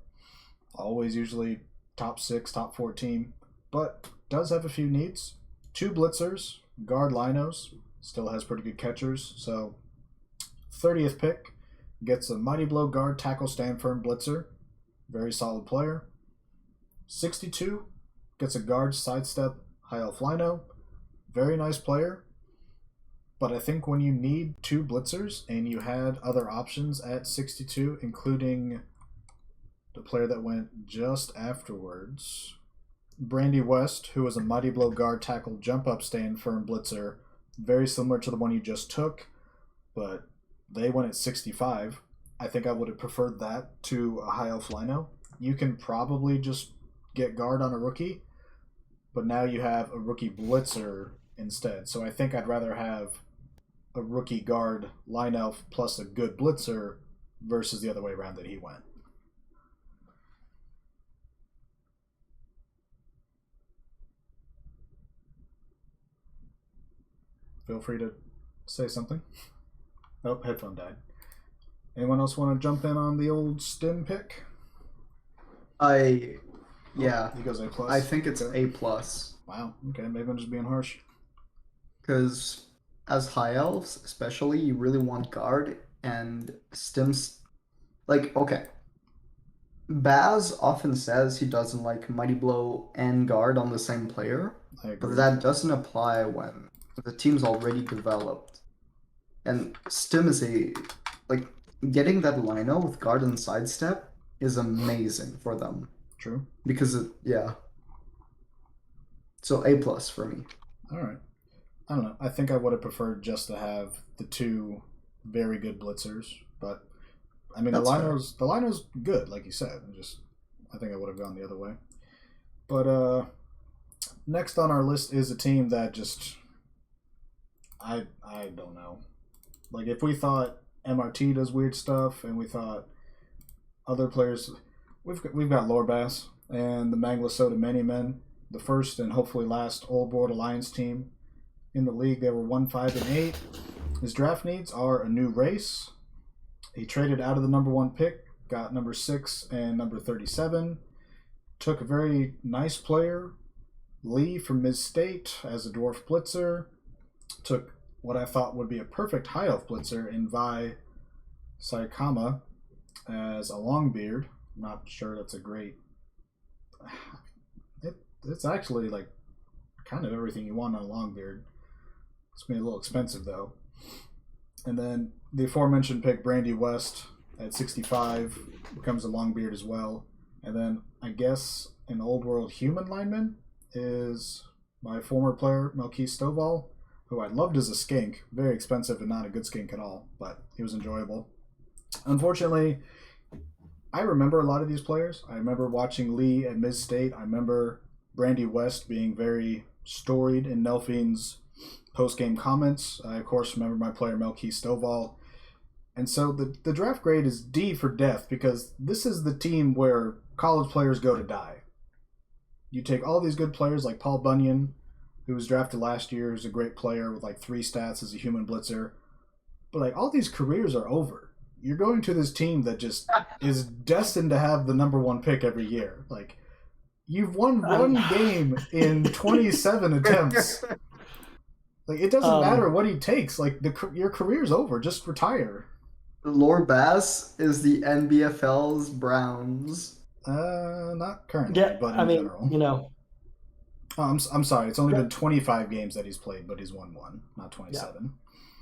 A: Always usually top 6, top 4 team. But does have a few needs. 2 blitzers, guard linos. Still has pretty good catchers. So 30th pick. Gets a Mighty Blow guard tackle stand firm blitzer. Very solid player. 62. Gets a guard sidestep high elf lino. Very nice player. But I think when you need 2 blitzers and you had other options at 62, including the player that went just afterwards, Brandy West, who was a Mighty Blow guard tackle jump up stand firm blitzer, very similar to the one you just took, but they went at 65. I think I would have preferred that to a high elf lino. You can probably just get guard on a rookie, but now you have a rookie blitzer instead. So I think I'd rather have a rookie guard line elf plus a good blitzer versus the other way around that he went. Feel free to say something. Oh, headphone died. Anyone else want to jump in on the old Stim pick?
C: Yeah,
A: He goes A plus.
C: I think it's
A: Okay.
C: A plus
A: Wow. Okay, maybe I'm just being harsh.
C: because as high elves, especially, you really want guard and stims. Like, okay, Baz often says he doesn't like Mighty Blow and guard on the same player,
A: I
C: but
A: agree.
C: that doesn't apply when the team's already developed. And Stim is like getting that lino with guard and sidestep is amazing for them
A: True.
C: because so A plus for me.
A: All right. I don't know. I think I would have preferred just to have the 2 very good blitzers, but I mean
C: That's
A: the lino's good, like you said. I think I would have gone the other way. But next on our list is a team that just I don't know. Like if we thought MRT does weird stuff, and we thought other players, we've got Lorbass and the Manglasota Many Men, the first and hopefully last Old Board Alliance team in the league. They were 1-5-8. His draft needs are a new race. He traded out of the number 1 pick, got number 6 and number 37. Took a very nice player, Lee from Mid-State, as a dwarf blitzer. Took what I thought would be a perfect high elf blitzer in Vi Saikama as a Longbeard. I'm not sure that's a great. It's actually like kind of everything you want on a Longbeard. It's been a little expensive though. And then the aforementioned pick, Brandy West, at 65, becomes a Longbeard as well. And then I guess an old world human lineman is my former player, Melquise Stovall, who I loved as a skink. Very expensive and not a good skink at all, but he was enjoyable. Unfortunately, I remember a lot of these players. I remember watching Lee at Miz State. I remember Brandy West being very storied in Nelfine's post-game comments. I, of course, remember my player Melquise Stovall. And so the draft grade is D for death because this is the team where college players go to die. You take all these good players like Paul Bunyan, who was drafted last year, who's a great player with like 3 stats as a human blitzer. But like all these careers are over. You're going to this team that just is destined to have the number 1 pick every year. Like, you've won one game in 27 attempts. Like, it doesn't matter what he takes. Like, your career's over. Just retire.
C: Lore Bass is the NBFL's Browns.
A: Not currently,
B: Yeah,
A: but in
B: I mean,
A: general.
B: you know,
A: Oh, I'm sorry. It's only been 25 games that he's played, but he's won one, not 27.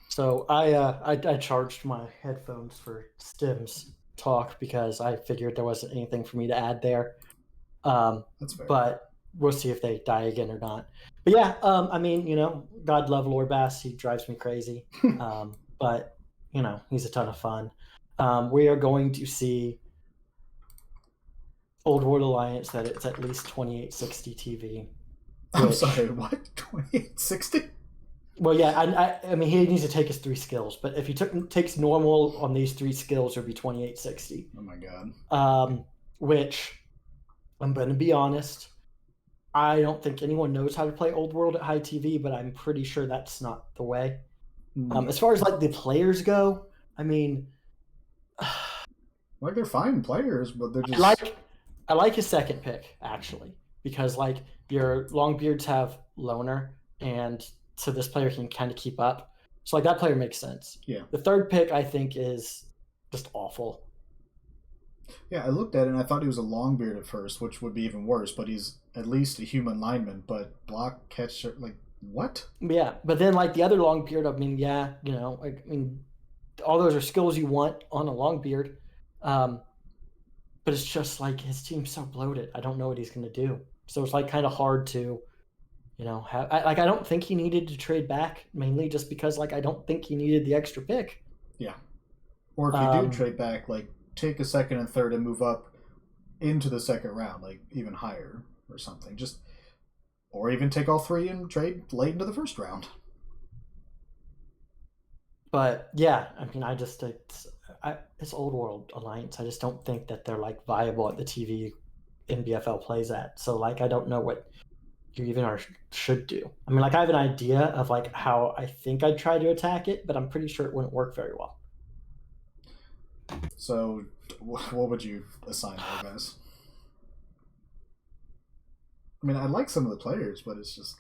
B: so I charged my headphones for Stim's talk because I figured there wasn't anything for me to add there.
A: That's fair.
B: But we'll see if they die again or not. But yeah, I mean, you know, God love Lore Bass. He drives me crazy. But, you know, he's a ton of fun. We are going to see Old World Alliance that it's at least 2860 TV.
A: I'm sorry, what? 2860?
B: Well, yeah, I mean, he needs to take his 3 skills, but if he takes normal on these 3 skills, it would be 2860.
A: Oh my god.
B: Which, I'm going to be honest, I don't think anyone knows how to play Old World at high TV, but I'm pretty sure that's not the way. As far as like the players go, I mean,
A: like they're fine players, but they're just
B: I like his second pick actually because like your Longbeards have loner, and so this player can kind of keep up. So like that player makes sense.
A: Yeah.
B: The third pick I think is just awful.
A: Yeah, I looked at it and I thought he was a Longbeard at first, which would be even worse. But he's at least a human lineman. But block, catch, like what?
B: Yeah, but then like the other Longbeard, I mean, yeah, you know, I mean, all those are skills you want on a Longbeard. But it's just like his team's so bloated. I don't know what he's going to do. So it's like kind of hard to, you know, I don't think he needed to trade back mainly just because like I don't think he needed the extra pick.
A: Yeah. Or if you do trade back, like take a second and third and move up into the second round, like even higher or something. Just or even take all 3 and trade late into the first round.
B: But yeah, I mean, it's Old World Alliance. I just don't think that they're like viable at the TV NBFL plays at. So like, I don't know what you even should do. I mean, like I have an idea of like how I think I'd try to attack it, but I'm pretty sure it wouldn't work very well.
A: So, what would you assign there, guys? I mean, I like some of the players, but it's just.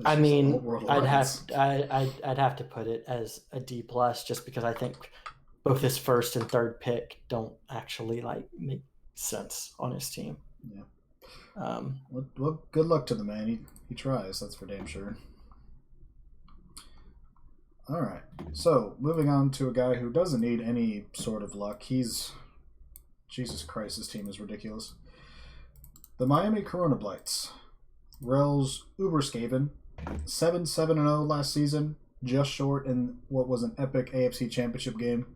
B: I mean, I'd
A: Alliance.
B: have to put it as a D plus, just because I think both his first and third pick don't actually like make sense on his team.
A: Yeah. Well, good luck to the man. He tries. That's for damn sure. All right. So moving on to a guy who doesn't need any sort of luck. Jesus Christ, his team is ridiculous. The Miami Corona Blights. Rel's Uberskaven, 7-7-0 last season, just short in what was an epic AFC Championship game.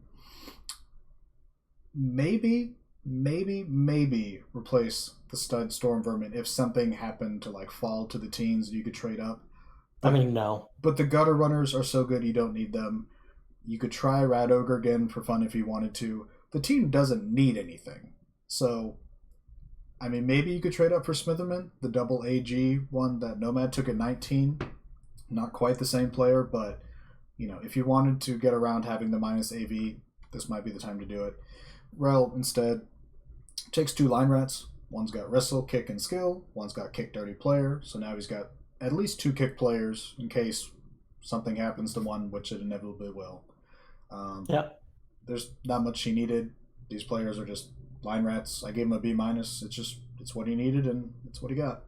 A: Maybe replace the stud Storm Vermin if something happened to like fall to the teens and you could trade up.
B: I mean, no.
A: But the gutter runners are so good you don't need them. You could try Rat Ogre again for fun if you wanted to. The team doesn't need anything. So, I mean, maybe you could trade up for Smitherman, the double AG one that Nomad took at 19. Not quite the same player, but, you know, if you wanted to get around having the minus AV, this might be the time to do it. Rel, instead, takes 2 line rats. One's got wrestle, kick, and skill. One's got kick, dirty player. So now he's got at least 2 kick players in case something happens to one, which it inevitably will.
B: Yeah.
A: There's not much he needed. These players are just line rats. I gave him a B minus. It's what he needed, and it's what he got.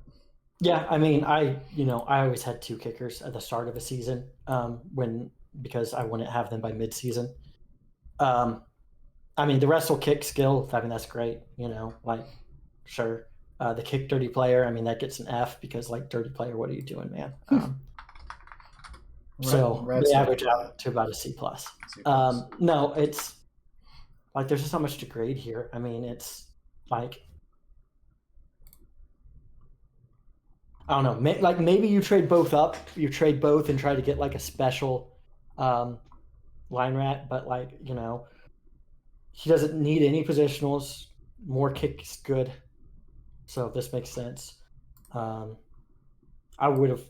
B: Yeah, I mean, I always had 2 kickers at the start of a season because I wouldn't have them by mid-season. I mean, the wrestle kick skill, I mean, that's great. Sure. The kick dirty player, I mean, that gets an F because, like, dirty player, what are you doing, man? So
A: Rats
B: they
A: don't
B: average
A: do
B: out
A: that.
B: to about a C plus.
A: C plus.
B: No, it's like there's just so much to grade here. I mean, it's like I don't know. Maybe you trade both up. You trade both and try to get like a special line rat, but he doesn't need any positionals. More kicks good, so this makes sense. I would have,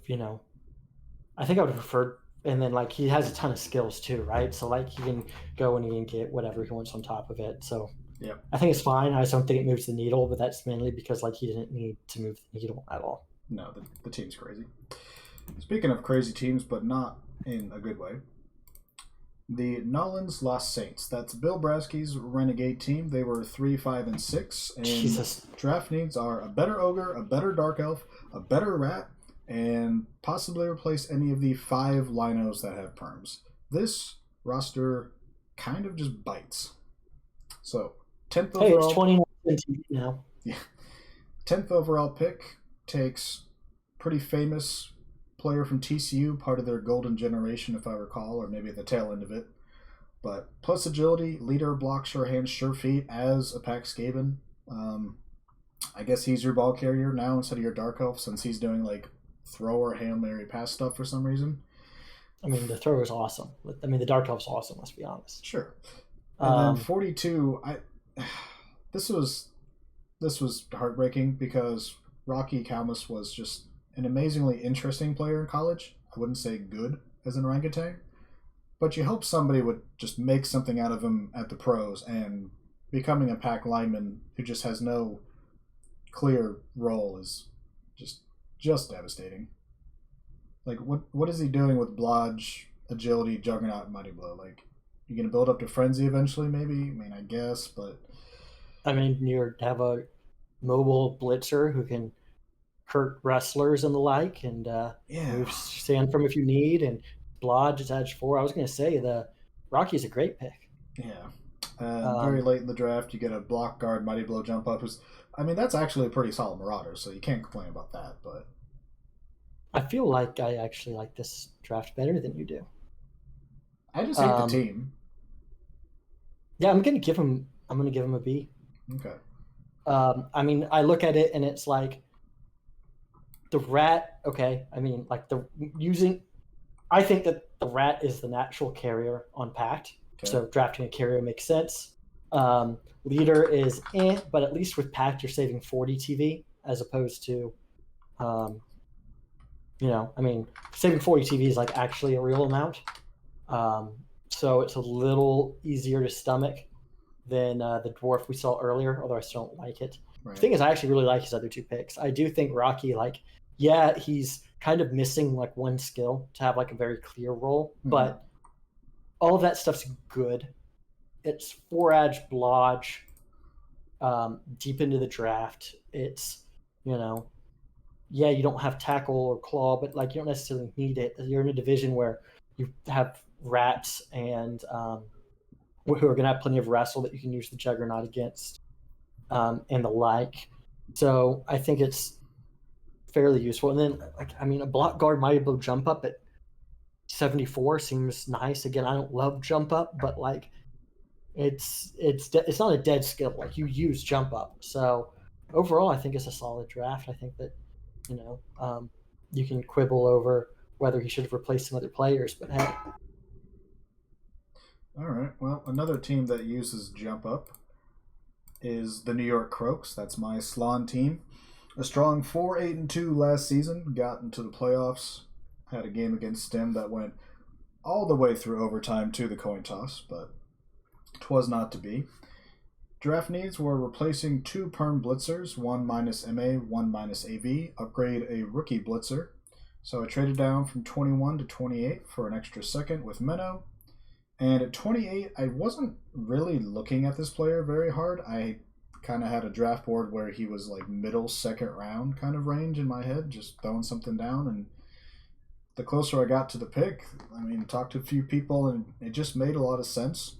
B: I think I would have preferred. And then he has a ton of skills too, right? So he can go and he can get whatever he wants on top of it. So
A: yeah,
B: I think it's fine. I just don't think it moves the needle, but that's mainly because he didn't need to move the needle at all.
A: No, the team's crazy. Speaking of crazy teams, but not in a good way, the Nolans Lost Saints. That's Bill Brasky's Renegade team. They were 3, 5, and 6. And
B: Jesus.
A: Draft needs are a better ogre, a better dark elf, a better rat, and possibly replace any of the 5 linos that have perms. This roster kind of just bites. So, 10th overall.
B: Hey, it's 2019 now.
A: Yeah. 10th overall pick takes pretty famous player from TCU, part of their golden generation, if I recall, or maybe at the tail end of it. But plus agility, leader, block, sure hands, sure feet as a Pax Skaven. I guess he's your ball carrier now instead of your Dark Elf, since he's doing thrower, Hail Mary pass stuff for some reason.
B: I mean, the throw is awesome. I mean, the Dark Elf's awesome, let's be honest.
A: Sure. And then 42, this was heartbreaking because Rocky Kalmus was just an amazingly interesting player in college. I wouldn't say good as an orangutan, but you hope somebody would just make something out of him at the pros, and becoming a pack lineman who just has no clear role is just devastating. What is he doing with Blodge, Agility, Juggernaut, and Mighty Blow? You're going to build up to Frenzy eventually, maybe? I mean, I guess, but...
B: I mean, you have a mobile blitzer who can hurt wrestlers and the like, and move stand from if you need, and Blodge is edge 4. I was going to say, the Rocky's a great pick.
A: Yeah. Very late in the draft, you get a block guard, Mighty Blow jump up. That's actually a pretty solid Marauder, so you can't complain about that, but...
B: I feel like I actually like this draft better than you do.
A: I just hate the team.
B: Yeah, I'm gonna give him a B.
A: Okay.
B: I mean, I look at it and it's like the rat. Okay, I mean, I think that the rat is the natural carrier on Pact, so drafting a carrier makes sense. Leader is but at least with Pact you're saving 40 TV as opposed to, I mean, saving 40 TV is actually a real amount. So it's a little easier to stomach than the dwarf we saw earlier, although I still don't like it. Right. The thing is, I actually really like his other 2 picks. I do think Rocky, he's kind of missing one skill to have a very clear role, but all of that stuff's good. It's 4-edge blodge, deep into the draft. It's, you don't have tackle or claw, but you don't necessarily need it. You're in a division where you have rats and who are going to have plenty of wrestle that you can use the Juggernaut against, and the like. So I think it's fairly useful. And then, a block guard Mighty Blow jump up at 74 seems nice. Again, I don't love jump up, but it's not a dead skill. You use jump up. So overall, I think it's a solid draft. I think that you can quibble over whether he should have replaced some other players, but hey.
A: All right. Well, another team that uses jump up is the New York Croaks. That's my Slan team. A strong 4-8-2 last season. Got into the playoffs. Had a game against Stem that went all the way through overtime to the coin toss, but 'twas not to be. Draft needs were replacing 2 perm blitzers, 1 minus MA, 1 minus AV, upgrade a rookie blitzer. So I traded down from 21 to 28 for an extra second with Menno. And at 28, I wasn't really looking at this player very hard. I kind of had a draft board where he was middle second round kind of range in my head, just throwing something down. And the closer I got to the pick, talked to a few people, and it just made a lot of sense.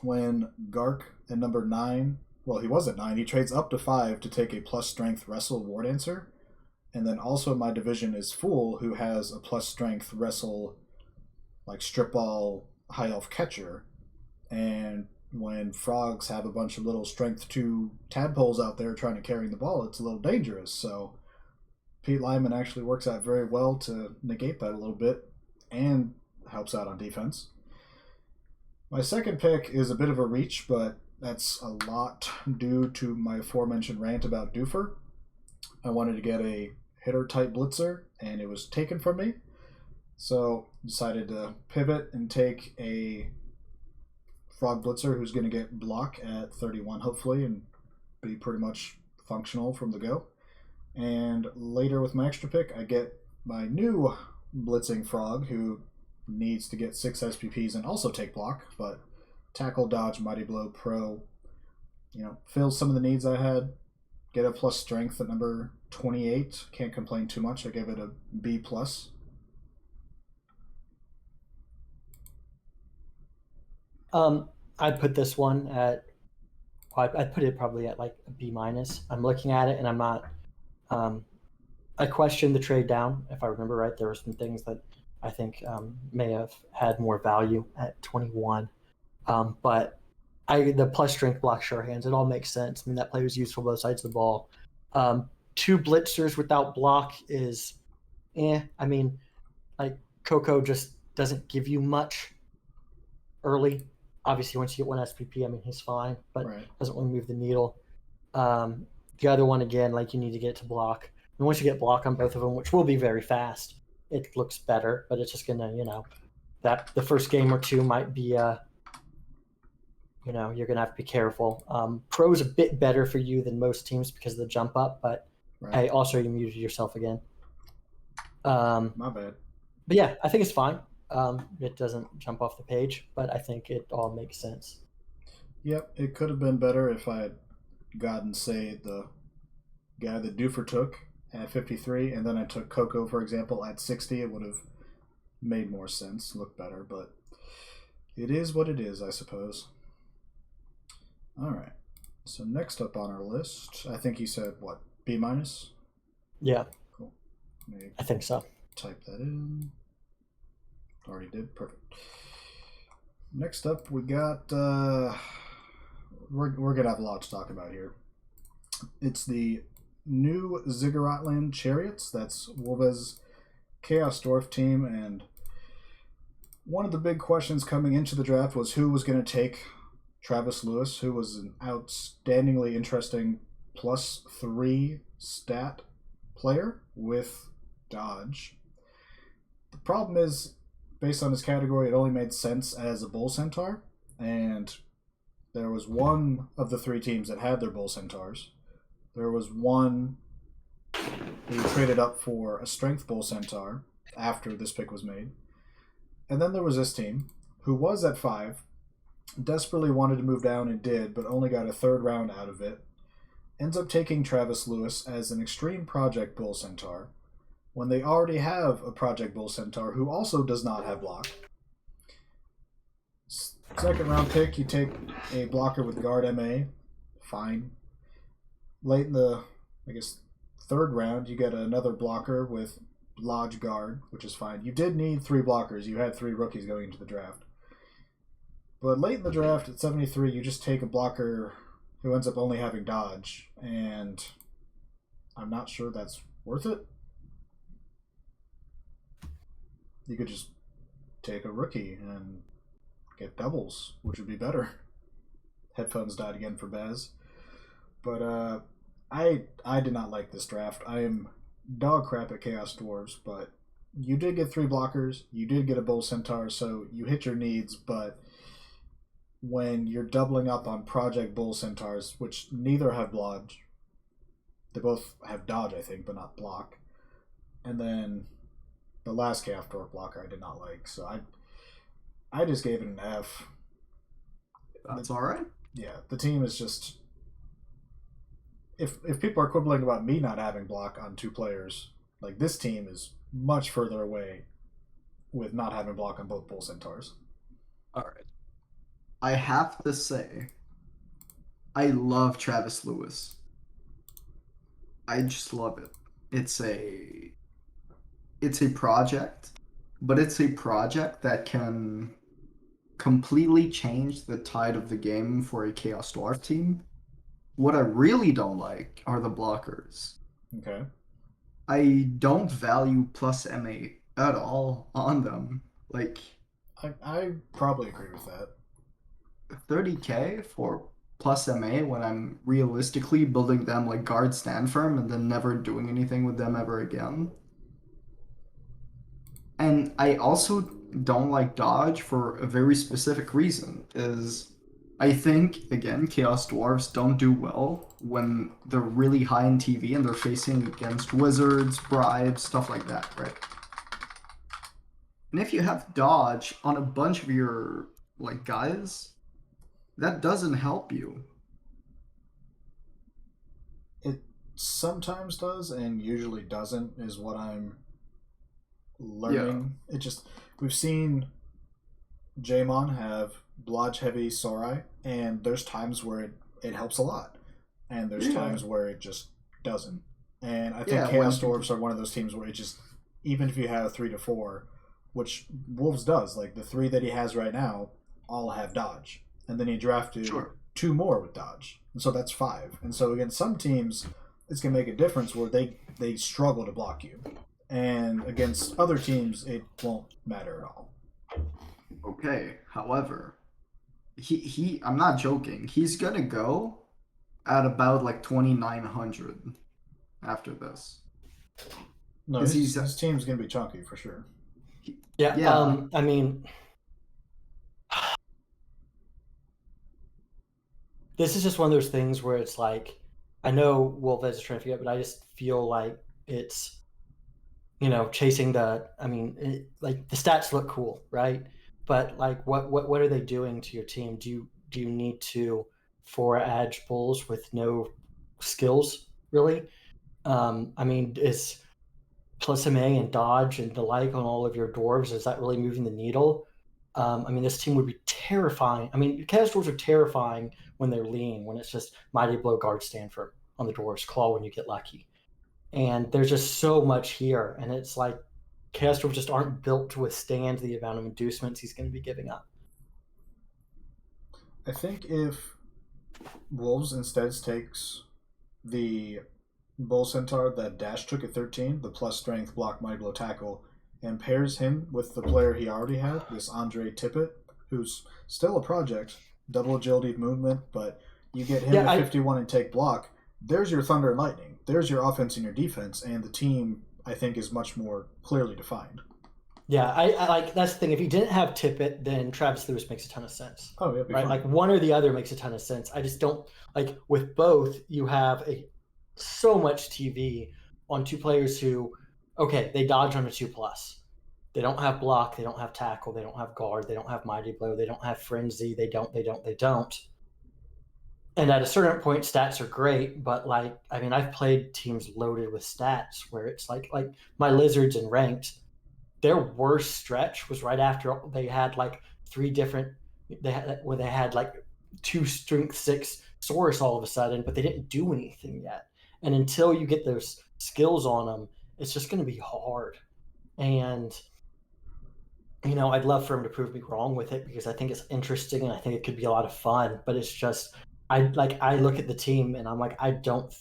A: when Gark at number 9, well, he was at 9, he trades up to 5 to take a plus strength wrestle ward answer. And then also in my division is Fool, who has a plus strength wrestle, like strip ball high elf catcher. And when frogs have a bunch of little strength 2 tadpoles out there trying to carry the ball, it's a little dangerous. So Pete Lyman actually works out very well to negate that a little bit and helps out on defense. My second pick is a bit of a reach, but that's a lot due to my aforementioned rant about Doofer. I wanted to get a hitter-type blitzer, and it was taken from me. So decided to pivot and take a frog blitzer who's going to get block at 31, hopefully, and be pretty much functional from the go. And later with my extra pick, I get my new blitzing frog who needs to get 6 SPPs and also take block, but tackle, dodge, mighty blow, pro, fills some of the needs I had. Get a plus strength at number 28. Can't complain too much. I give it a B plus.
B: I'd put this one at. Well, I'd put it probably at like a B minus. I'm looking at it and I'm not. I questioned the trade down. If I remember right, there were some things that I think may have had more value at 21. But the plus strength block sure hands, it all makes sense. I mean, that player is used for both sides of the ball. 2 blitzers without block is, I mean, like Coco just doesn't give you much early. Obviously, once you get 1 SPP, I mean, he's fine, but doesn't really move the needle. The other one, again, like you need to get to block. And once you get block on both of them, which will be very fast, it looks better, but it's just going to, that the first game or two might be, you're going to have to be careful. Pro is a bit better for you than most teams because of the jump up, but hey, also you muted yourself again.
A: My bad.
B: But yeah, I think it's fine. It doesn't jump off the page, but I think it all makes sense.
A: Yep, it could have been better if I had gotten, say, the guy that Doofer took at 53, and then I took Coco, for example, at 60. It would have made more sense, looked better, but it is what it is, I suppose. All right. So next up on our list, I think you said, what, B minus?
B: Yeah.
A: Cool. Maybe
B: I think so.
A: Type that in. Already did. Perfect. Next up, we got... we're going to have a lot to talk about here. It's the new Zigguratland Chariots. That's Wolve's Chaos Dwarf team, and one of the big questions coming into the draft was who was going to take Travis Lewis, who was an outstandingly interesting +3 stat player with dodge. The problem is, based on his category, it only made sense as a Bull Centaur, and there was one of the 3 teams that had their Bull Centaurs. There was one who traded up for a Strength Bull Centaur after this pick was made. And then there was this team, who was at 5, desperately wanted to move down and did, but only got a 3rd round out of it. Ends up taking Travis Lewis as an Extreme Project Bull Centaur, when they already have a Project Bull Centaur who also does not have block. Second round pick, you take a blocker with guard MA, fine. Late in the, 3rd round, you get another blocker with Lodge guard, which is fine. You did need 3 blockers. You had 3 rookies going into the draft. But late in the draft, at 73, you just take a blocker who ends up only having dodge, and I'm not sure that's worth it. You could just take a rookie and get doubles, which would be better. Headphones died again for Baz. But I did not like this draft. I am dog crap at Chaos Dwarves, but you did get 3 blockers. You did get a Bull Centaur, so you hit your needs, but when you're doubling up on Project Bull Centaurs, which neither have dodge, they both have dodge, I think, but not block. And then the last Chaos Dwarf blocker I did not like, so I just gave it an F.
C: That's all right.
A: Yeah, the team is just... If people are quibbling about me not having block on 2 players, like this team is much further away with not having block on both Bull Centaurs.
C: All right. I have to say, I love Travis Lewis. I just love it. It's a it's a project, but it's a project that can completely change the tide of the game for a Chaos Dwarf team. What I really don't like are the blockers.
A: Okay.
C: I don't value plus MA at all on them. Like
A: I probably agree with that.
C: 30k for plus MA when I'm realistically building them like guard stand firm and then never doing anything with them ever again. And I also don't like dodge for a very specific reason is I think again Chaos Dwarves don't do well when they're really high in TV and they're facing against wizards, bribes, stuff like that, right? And if you have dodge on a bunch of your like guys, that doesn't help you.
A: It sometimes does and usually doesn't, is what I'm learning. It just, we've seen Jaemon have blodge heavy Sorai, and there's times where it helps a lot, and there's times where it just doesn't. And I think Chaos Dwarves are one of those teams where it just, even if you have a 3 to 4, which Wolves does, like the 3 that he has right now, all have dodge, and then he drafted 2 more with dodge, and so that's 5. And so against some teams, it's gonna make a difference where they struggle to block you, and against other teams, it won't matter at all.
C: Okay, however, he I'm not joking. He's gonna go at about like 2,900 after this.
A: No, his team's gonna be chunky for sure.
B: Yeah. I mean, this is just one of those things where it's like, I know Wolf is trying to figure out, but I just feel like it's, chasing the. I mean, like the stats look cool, right? But like, what are they doing to your team? Do you need to 4 edge bulls with no skills really? I mean, is plus MA and dodge and the like on all of your dwarves, is that really moving the needle? I mean, this team would be terrifying. I mean, Chaos Dwarves are terrifying when they're lean, when it's just Mighty Blow, Guard Stanford on the dwarves, Claw when you get lucky. And there's just so much here. And it's like Chaos Dwarves just aren't built to withstand the amount of inducements he's going to be giving up.
A: I think if Wolves instead takes the Bull Centaur that Dash took at 13, the plus strength, block, mighty blow, tackle, and pairs him with the player he already had, this Andre Tippett, who's still a project, double agility movement, but you get him at 51 and take block, there's your Thunder and Lightning. There's your offense and your defense, and the team, I think, is much more clearly defined.
B: Yeah, I like, that's the thing. If you didn't have Tippett, then Travis Lewis makes a ton of sense.
A: Oh, yeah,
B: right? Fine. Like one or the other makes a ton of sense. I just don't, like with both, you have so much TV on 2 players who, okay, they dodge on a 2+. They don't have block, they don't have tackle, they don't have guard, they don't have mighty blow, they don't have frenzy, they don't. And at a certain point, stats are great, but like, I mean, I've played teams loaded with stats where it's like my Lizards in ranked, their worst stretch was right after they had like 3 different, they had like 2 strength 6 Saurus all of a sudden, but they didn't do anything yet. And until you get those skills on them, it's just going to be hard. And I'd love for him to prove me wrong with it, because I think it's interesting and I think it could be a lot of fun. But it's just, I look at the team and I'm like, I don't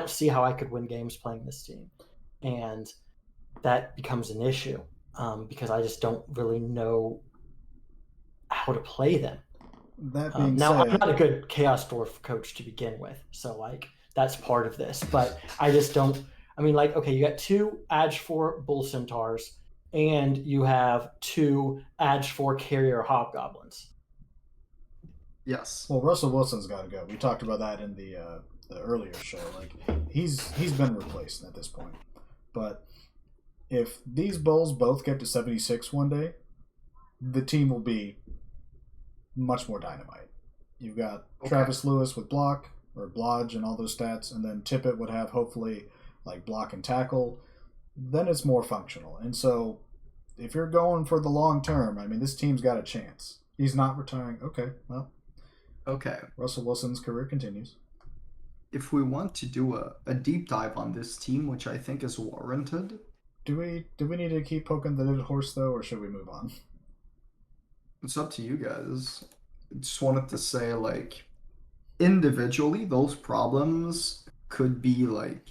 B: see how I could win games playing this team, and that becomes an issue because I just don't really know how to play them.
A: That being
B: now,
A: said,
B: I'm not a good Chaos Dwarf coach to begin with, so like that's part of this. But I just don't. I mean, like, okay, you got 2 Edge 4 Bull Centaurs, and you have 2 Edge 4 Carrier Hobgoblins.
C: Yes.
A: Well, Russell Wilson's got to go. We talked about that in the earlier show. Like he's been replaced at this point. But if these Bulls both get to 76 one day, the team will be much more dynamite. You've got Travis Lewis with block or blodge and all those stats, and then Tippett would have hopefully like block and tackle. Then it's more functional. And so if you're going for the long term, I mean, this team's got a chance. He's not retiring. Okay, well,
C: Okay.
A: Russell Wilson's career continues.
C: If we want to do a deep dive on this team, which I think is warranted,
A: Do we need to keep poking the dead horse though, or should we move on?
C: it's up to you guys. I just wanted to say, like, individually, those problems could be, like,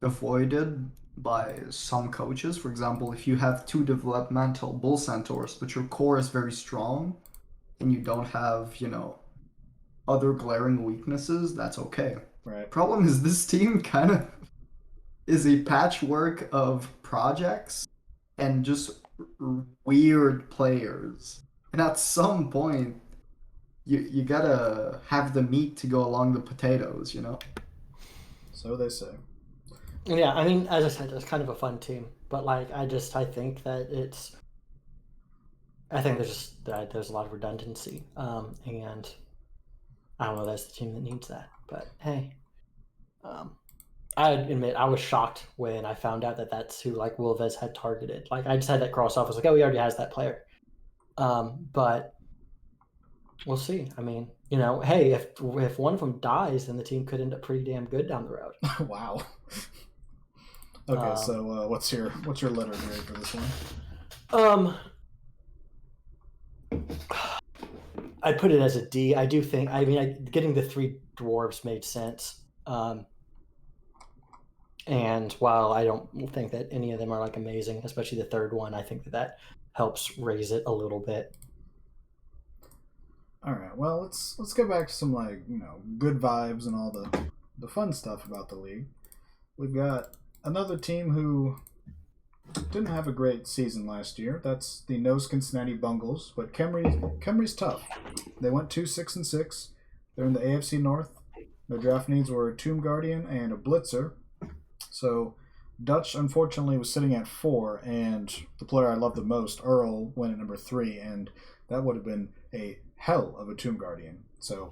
C: avoided by some coaches. For example, if you have two developmental bull centaurs, but your core is very strong and you don't have, other glaring weaknesses, that's okay.
A: Right.
C: Problem is, this team kind of is a patchwork of projects and just weird players. And at some point, you gotta have the meat to go along the potatoes,
A: So they say.
B: Yeah, I mean, as I said, it's kind of a fun team, but like I think that there's a lot of redundancy, and I don't know, that's the team that needs that. But hey, I admit I was shocked when I found out that that's who like Wilves had targeted. Like I just had that cross off. I was like, oh, he already has that player. But we'll see. I mean, hey, if one of them dies, then the team could end up pretty damn good down the road.
A: Wow. Okay, so what's your letter grade for this one?
B: I put it as a D. I do think. I mean, getting the 3 dwarves made sense. And while I don't think that any of them are like amazing, especially the third one, I think that helps raise it a little bit.
A: All right. Well, let's get back to some good vibes and all the fun stuff about the league. We've got another team who didn't have a great season last year. That's the No Cincinnati Bungles, but Kemry's tough. They went 2-6-6. They're in the AFC North. Their draft needs were a Tomb Guardian and a Blitzer. So Dutch, unfortunately, was sitting at 4, and the player I love the most, Earl, went at number 3, and that would have been a hell of a Tomb Guardian. So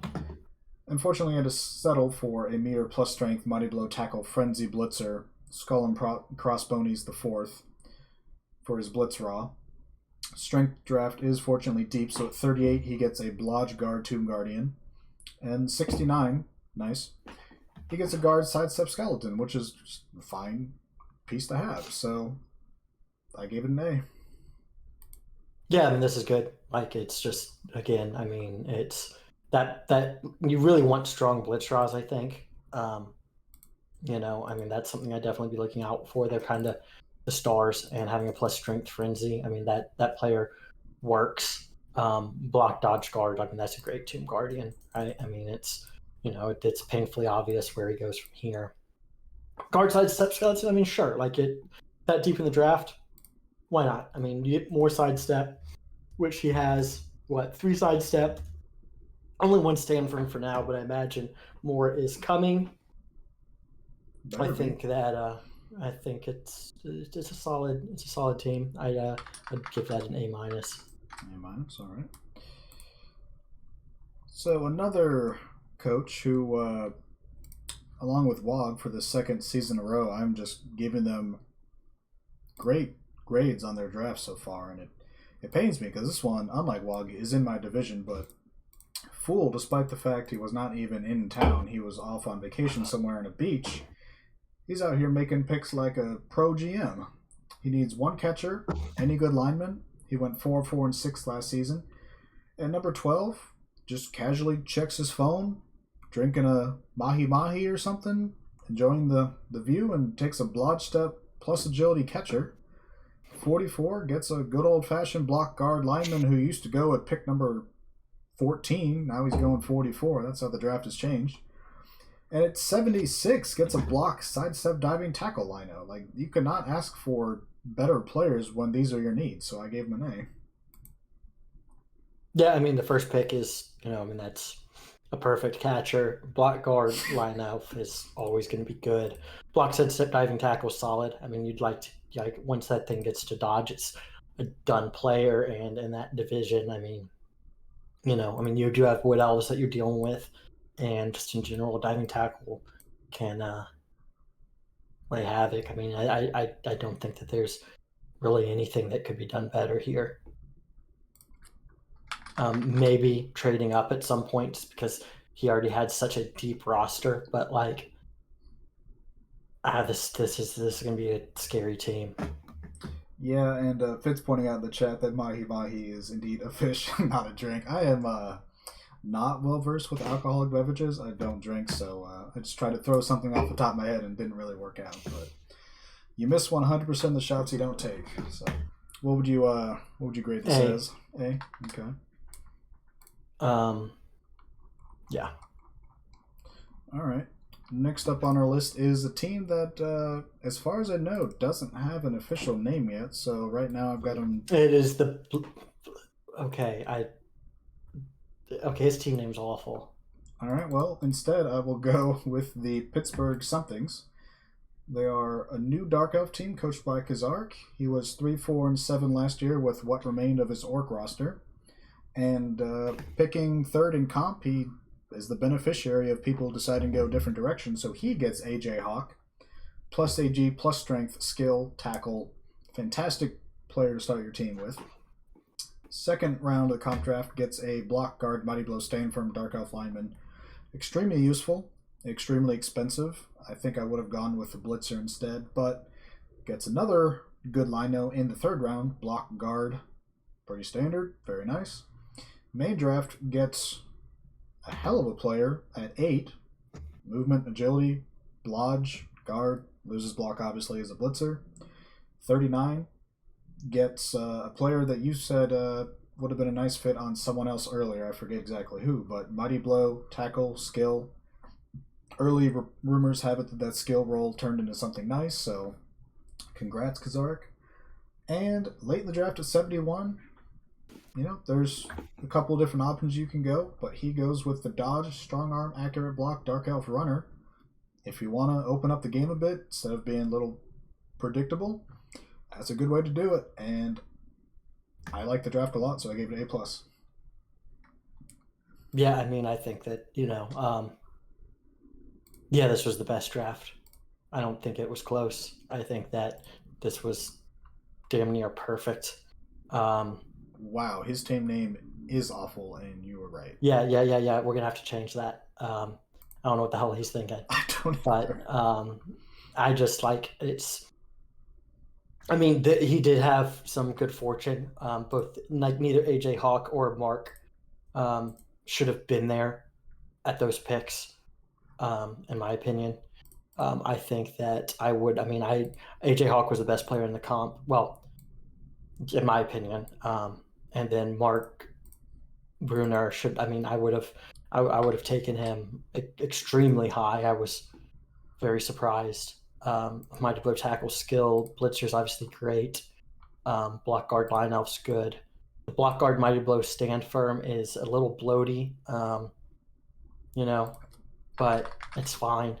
A: unfortunately, I had to settle for a meter plus strength, Mighty Blow Tackle, Frenzy Blitzer, Skull and Crossbonies the 4th for his Blitz Raw. Strength draft is fortunately deep, so at 38 he gets a Blodge Guard Tomb Guardian. And 69, nice, he gets a Guard Sidestep Skeleton, which is just a fine piece to have. So I gave it an A.
B: Yeah, I mean, this is good. Like, it's just, again, I mean, it's that you really want strong Blitz Draws, I think. I mean, that's something I'd definitely be looking out for. They're kind of the stars, and having a plus strength Frenzy, I mean, that player works. Block, dodge, guard, I mean, that's a great Tomb Guardian, right? I mean, it's painfully obvious where he goes from here. Guard sidestep skeleton, I mean, sure, like that deep in the draft, why not? I mean, you get more sidestep, which he has, 3 sidestep, only 1 stand for him for now, but I imagine more is coming. I think it's a solid team. I'd give that an A-.
A: A-, all right. So another coach who, along with Wog, for the second season in a row, I'm just giving them great grades on their draft so far, and it pains me because this one, unlike Wog, is in my division, but Fool, despite the fact he was not even in town, he was off on vacation somewhere on a beach, he's out here making picks like a pro GM. He needs 1 catcher, any good lineman. He went 4-4-6 last season. And number 12 just casually checks his phone, drinking a mahi-mahi or something, enjoying the view, and takes a Blodge Step plus agility catcher. 44 gets a good old-fashioned block guard lineman who used to go at pick number 14. Now he's going 44. That's how the draft has changed. And at 76 gets a block sidestep diving tackle lino. Like, you could not ask for better players when these are your needs. So I gave him an A.
B: Yeah, I mean, the first pick is, that's a perfect catcher. Block guard lineup is always going to be good. Block sidestep diving tackle solid. I mean, you'd like once that thing gets to dodge, it's a done player. And in that division, I mean, you do have Wood Elves that you're dealing with, and just in general, diving tackle can play havoc. I mean, I don't think that there's really anything that could be done better here. maybe trading up at some point just because he already had such a deep roster. But like, this is going to be a scary team.
A: Yeah, and Fitz pointing out in the chat that mahi mahi is indeed a fish, not a drink. I am not well versed with alcoholic beverages. I don't drink, so I just tried to throw something off the top of my head and didn't really work out. But you miss 100% of the shots you don't take. So, what would you grade this
B: A.
A: as? A. Okay.
B: Yeah.
A: All right. Next up on our list is a team that, as far as I know, doesn't have an official name yet. So right now I've got them.
B: It is the okay. His team name's awful.
A: All right. Well, instead I will go with the Pittsburgh Somethings. They are a new Dark Elf team coached by Kazark. He was 3-4-7 last year with what remained of his Orc roster, and picking third in comp, he is the beneficiary of people deciding to go different directions, so he gets AJ Hawk, plus AG, plus strength, skill, tackle. Fantastic player to start your team with. Second round of the comp draft gets a block guard, Mighty Blow Stand from Dark Elf lineman. Extremely useful, extremely expensive. I think I would have gone with the Blitzer instead, but gets another good lino in the third round, block guard. Pretty standard, very nice. Main draft gets a hell of a player at 8. Movement, agility, blodge, guard, loses block obviously as a blitzer. 39 gets a player that you said would have been a nice fit on someone else earlier. I forget exactly who, but Mighty Blow, tackle, skill. Early rumors have it that skill roll turned into something nice, so congrats, Kazark. And late in the draft at 71, there's a couple of different options you can go, but he goes with the dodge, strong arm, accurate block, dark elf runner. If you want to open up the game a bit instead of being a little predictable, that's a good way to do it. And I like the draft a lot, so I gave it A+.
B: Yeah, I mean, I think that this was the best draft. I don't think it was close. I think that this was damn near perfect.
A: Wow, his team name is awful, and you were right.
B: Yeah. We're gonna have to change that. I don't know what the hell he's thinking.
A: I don't
B: either. But I just like it's. I mean, he did have some good fortune. Both like neither AJ Hawk or Mark should have been there at those picks, in my opinion. I think that AJ Hawk was the best player in the comp. Well, in my opinion. And then Mark Bruner I would have taken him extremely high. I was very surprised. Mighty Blow tackle skill, Blitzer's obviously great. Block guard line elf's good. The block guard Mighty Blow stand firm is a little bloaty, but it's fine.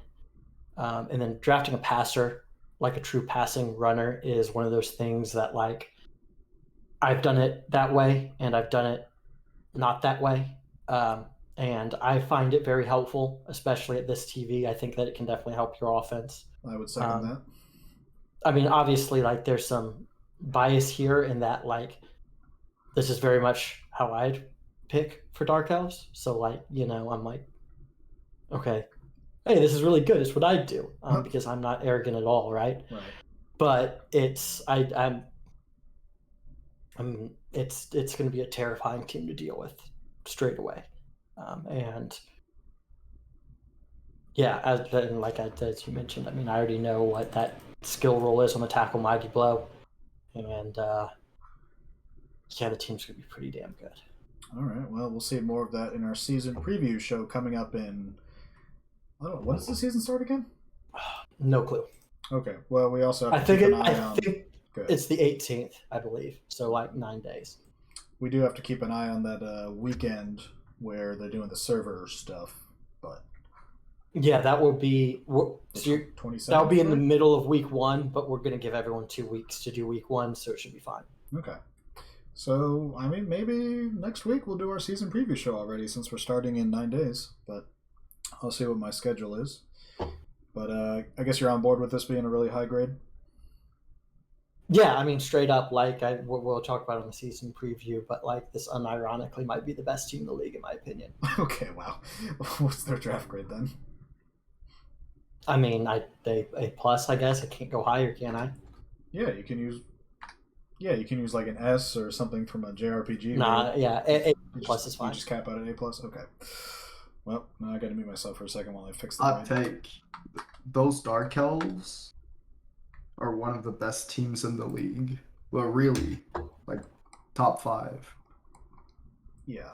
B: And then drafting a passer, like a true passing runner, is one of those things that like I've done it that way and I've done it not that way. And I find it very helpful, especially at this TV. I think that it can definitely help your offense.
A: I would second that.
B: I mean, obviously, like there's some bias here in that, like, this is very much how I'd pick for Dark Elves. So, like, I'm like, okay, hey, this is really good. It's what I'd do because I'm not arrogant at all, right?
A: Right.
B: But it's it's going to be a terrifying team to deal with straight away, and yeah, as you mentioned, I mean, I already know what that skill roll is on the tackle Mighty Blow, and the team's going to be pretty damn good.
A: All right, well, we'll see more of that in our season preview show coming up in, I don't know, when does the season start again?
B: No clue.
A: Okay, well, we also have
B: to
A: keep an eye on...
B: I think it's the 18th, I believe, so like 9 days.
A: We do have to keep an eye on that weekend where they're doing the server stuff, but...
B: Yeah, that will be... that'll be in the middle of week 1, but we're going to give everyone 2 weeks to do week 1, so it should be fine.
A: Okay. So, I mean, maybe next week we'll do our season preview show already since we're starting in 9 days, but I'll see what my schedule is. But I guess you're on board with this being a really high grade?
B: Yeah, I mean, straight up, like we'll talk about it in the season preview, but like this unironically might be the best team in the league in my opinion.
A: Okay, wow. What's their draft grade then?
B: I mean, they A plus, I guess. I can't go higher, can I?
A: Yeah, you can use. Yeah, you can use like an S or something from a JRPG.
B: Nah, yeah, A plus is
A: You
B: fine.
A: just cap out at A plus. Okay. Well, now I got to mute myself for a second while I fix the.
C: Hot take. Those Dark Elves are one of the best teams in the league. Well, really, like top 5.
A: Yeah.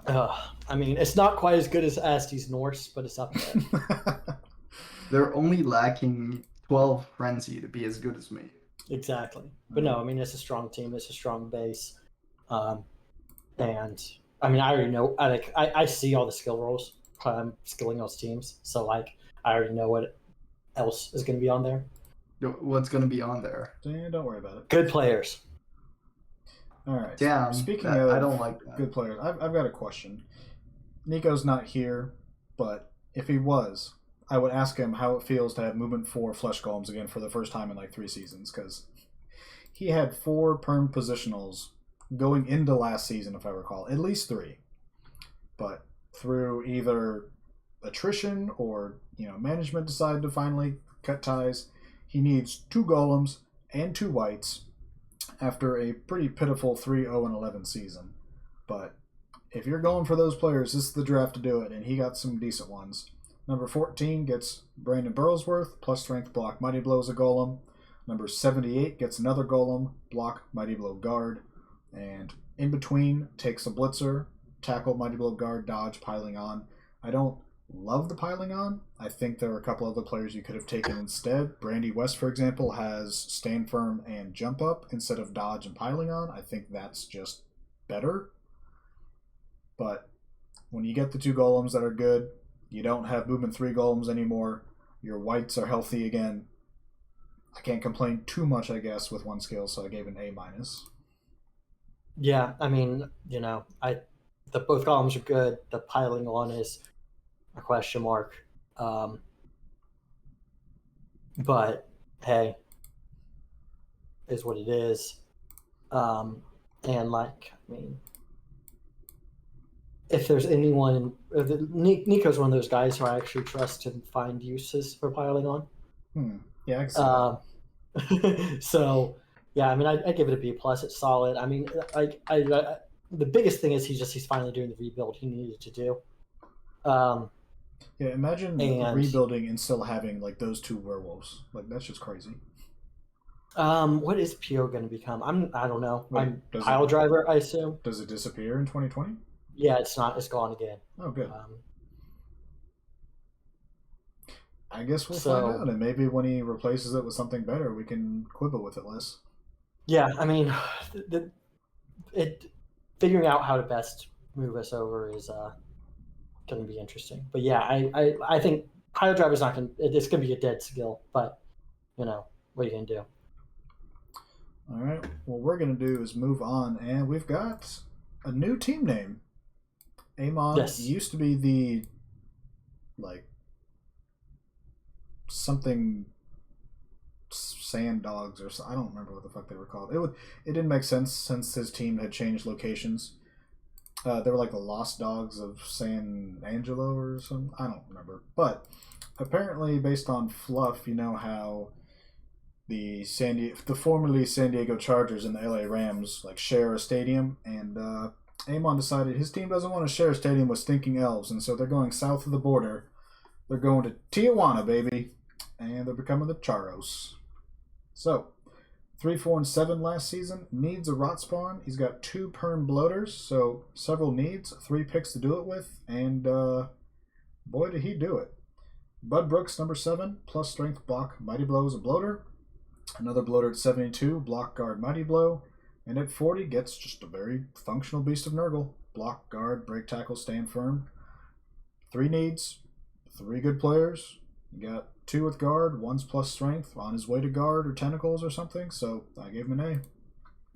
B: I mean, it's not quite as good as Astes Norse, but it's up there.
C: They're only lacking 12 Frenzy to be as good as me.
B: Exactly. But no, I mean, it's a strong team. It's a strong base. And I mean, I already know. I see all the skill rolls. I'm skilling those teams, so like I already know what else is going to be on there.
C: What's going to be on there?
A: Yeah, don't worry about it.
B: Good players.
A: All right.
C: Damn.
A: Speaking of
C: I don't like that.
A: good players, I've got a question. Nico's not here, but if he was, I would ask him how it feels to have movement 4 flesh golems again for the first time in like 3 seasons, because he had 4 perm positionals going into last season, if I recall, at least 3. But through either attrition or management decided to finally cut ties, he needs 2 golems and 2 whites after a pretty pitiful 3-0-11 season. But if you're going for those players, this is the draft to do it, and he got some decent ones. Number 14 gets Brandon Burlsworth, plus strength block Mighty Blow as a golem. Number 78 gets another golem, block Mighty Blow guard. And in between takes a blitzer, tackle Mighty Blow guard, dodge, piling on. I don't love the piling on. I think there are a couple other players you could have taken instead. Brandy West, for example, has stand firm and jump up instead of dodge and piling on. I think that's just better. But when you get the 2 golems that are good, you don't have movement 3 golems anymore. Your whites are healthy again. I can't complain too much, I guess, with 1 skill, so I gave an A-.
B: Yeah, I mean, both columns are good. The piling on is a question mark. But hey, is what it is. And like, I mean, if there's anyone, Nico's one of those guys who I actually trust to find uses for piling on.
A: Yeah, I can see that.
B: So, yeah, I mean, I give it a B plus. It's solid. I mean, the biggest thing is he's finally doing the rebuild he needed to do.
A: Yeah, imagine rebuilding and still having like those 2 werewolves. Like that's just crazy.
B: What is PO going to become? I don't know.
A: Wait,
B: I'm pile driver, I assume.
A: Does it disappear in 2020?
B: Yeah, it's not. It's gone again.
A: Oh, good. I guess we'll find out, and maybe when he replaces it with something better, we can quibble with it less.
B: Yeah, I mean, figuring out how to best move us over is going to be interesting. But yeah, I think pile driver is not going. It's going to be a dead skill, but what are you going to do?
A: All right. What we're going to do is move on, and we've got a new team name. Amon used to be the something Sand Dogs or I don't remember what the fuck they were called. It didn't make sense since his team had changed locations. They were like the Lost Dogs of San Angelo or something. I don't remember. But apparently, based on fluff, you know how the formerly San Diego Chargers and the LA Rams share a stadium, and Amon decided his team doesn't want to share a stadium with stinking elves, and so they're going south of the border. They're going to Tijuana, baby, and they're becoming the Charros. So, 3, 4, and 7 last season. Needs a rot spawn. He's got 2 perm bloaters, so several needs, 3 picks to do it with, and boy did he do it. Bud Brooks, number 7, plus strength block Mighty Blow as a bloater. Another bloater at 72, block guard Mighty Blow. And at 40, gets just a very functional beast of Nurgle. Block, guard, break tackle, stand firm. 3 needs, 3 good players. You got 2 with guard, 1's plus strength, on his way to guard or tentacles or something, so I gave him an A.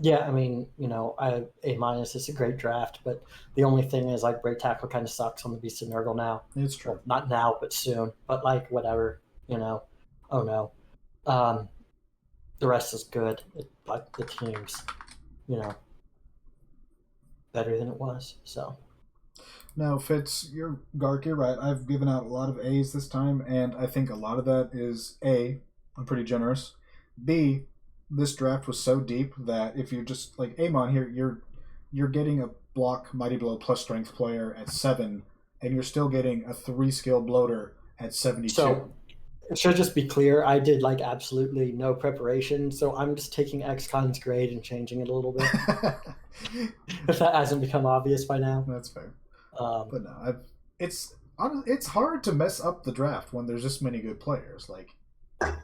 B: Yeah, I mean, A-. It's a great draft, but the only thing is, break tackle kind of sucks on the Beast of Nurgle now.
A: It's true.
B: Well, not now, but soon. But, whatever, Oh, no. the rest is good. But the team's, better than it was. So
A: Now, Fitz, Gark, you're right. I've given out a lot of A's this time, and I think a lot of that is A, I'm pretty generous. B, this draft was so deep that if you're just like Amon here, you're getting a block Mighty Blow plus strength player at 7, and you're still getting a 3-skill bloater at 72.
B: So it should just be clear. I did like absolutely no preparation, so I'm just taking XCon's grade and changing it a little bit. If that hasn't become obvious by now.
A: That's fair. But no, it's hard to mess up the draft when there's this many good players. Like,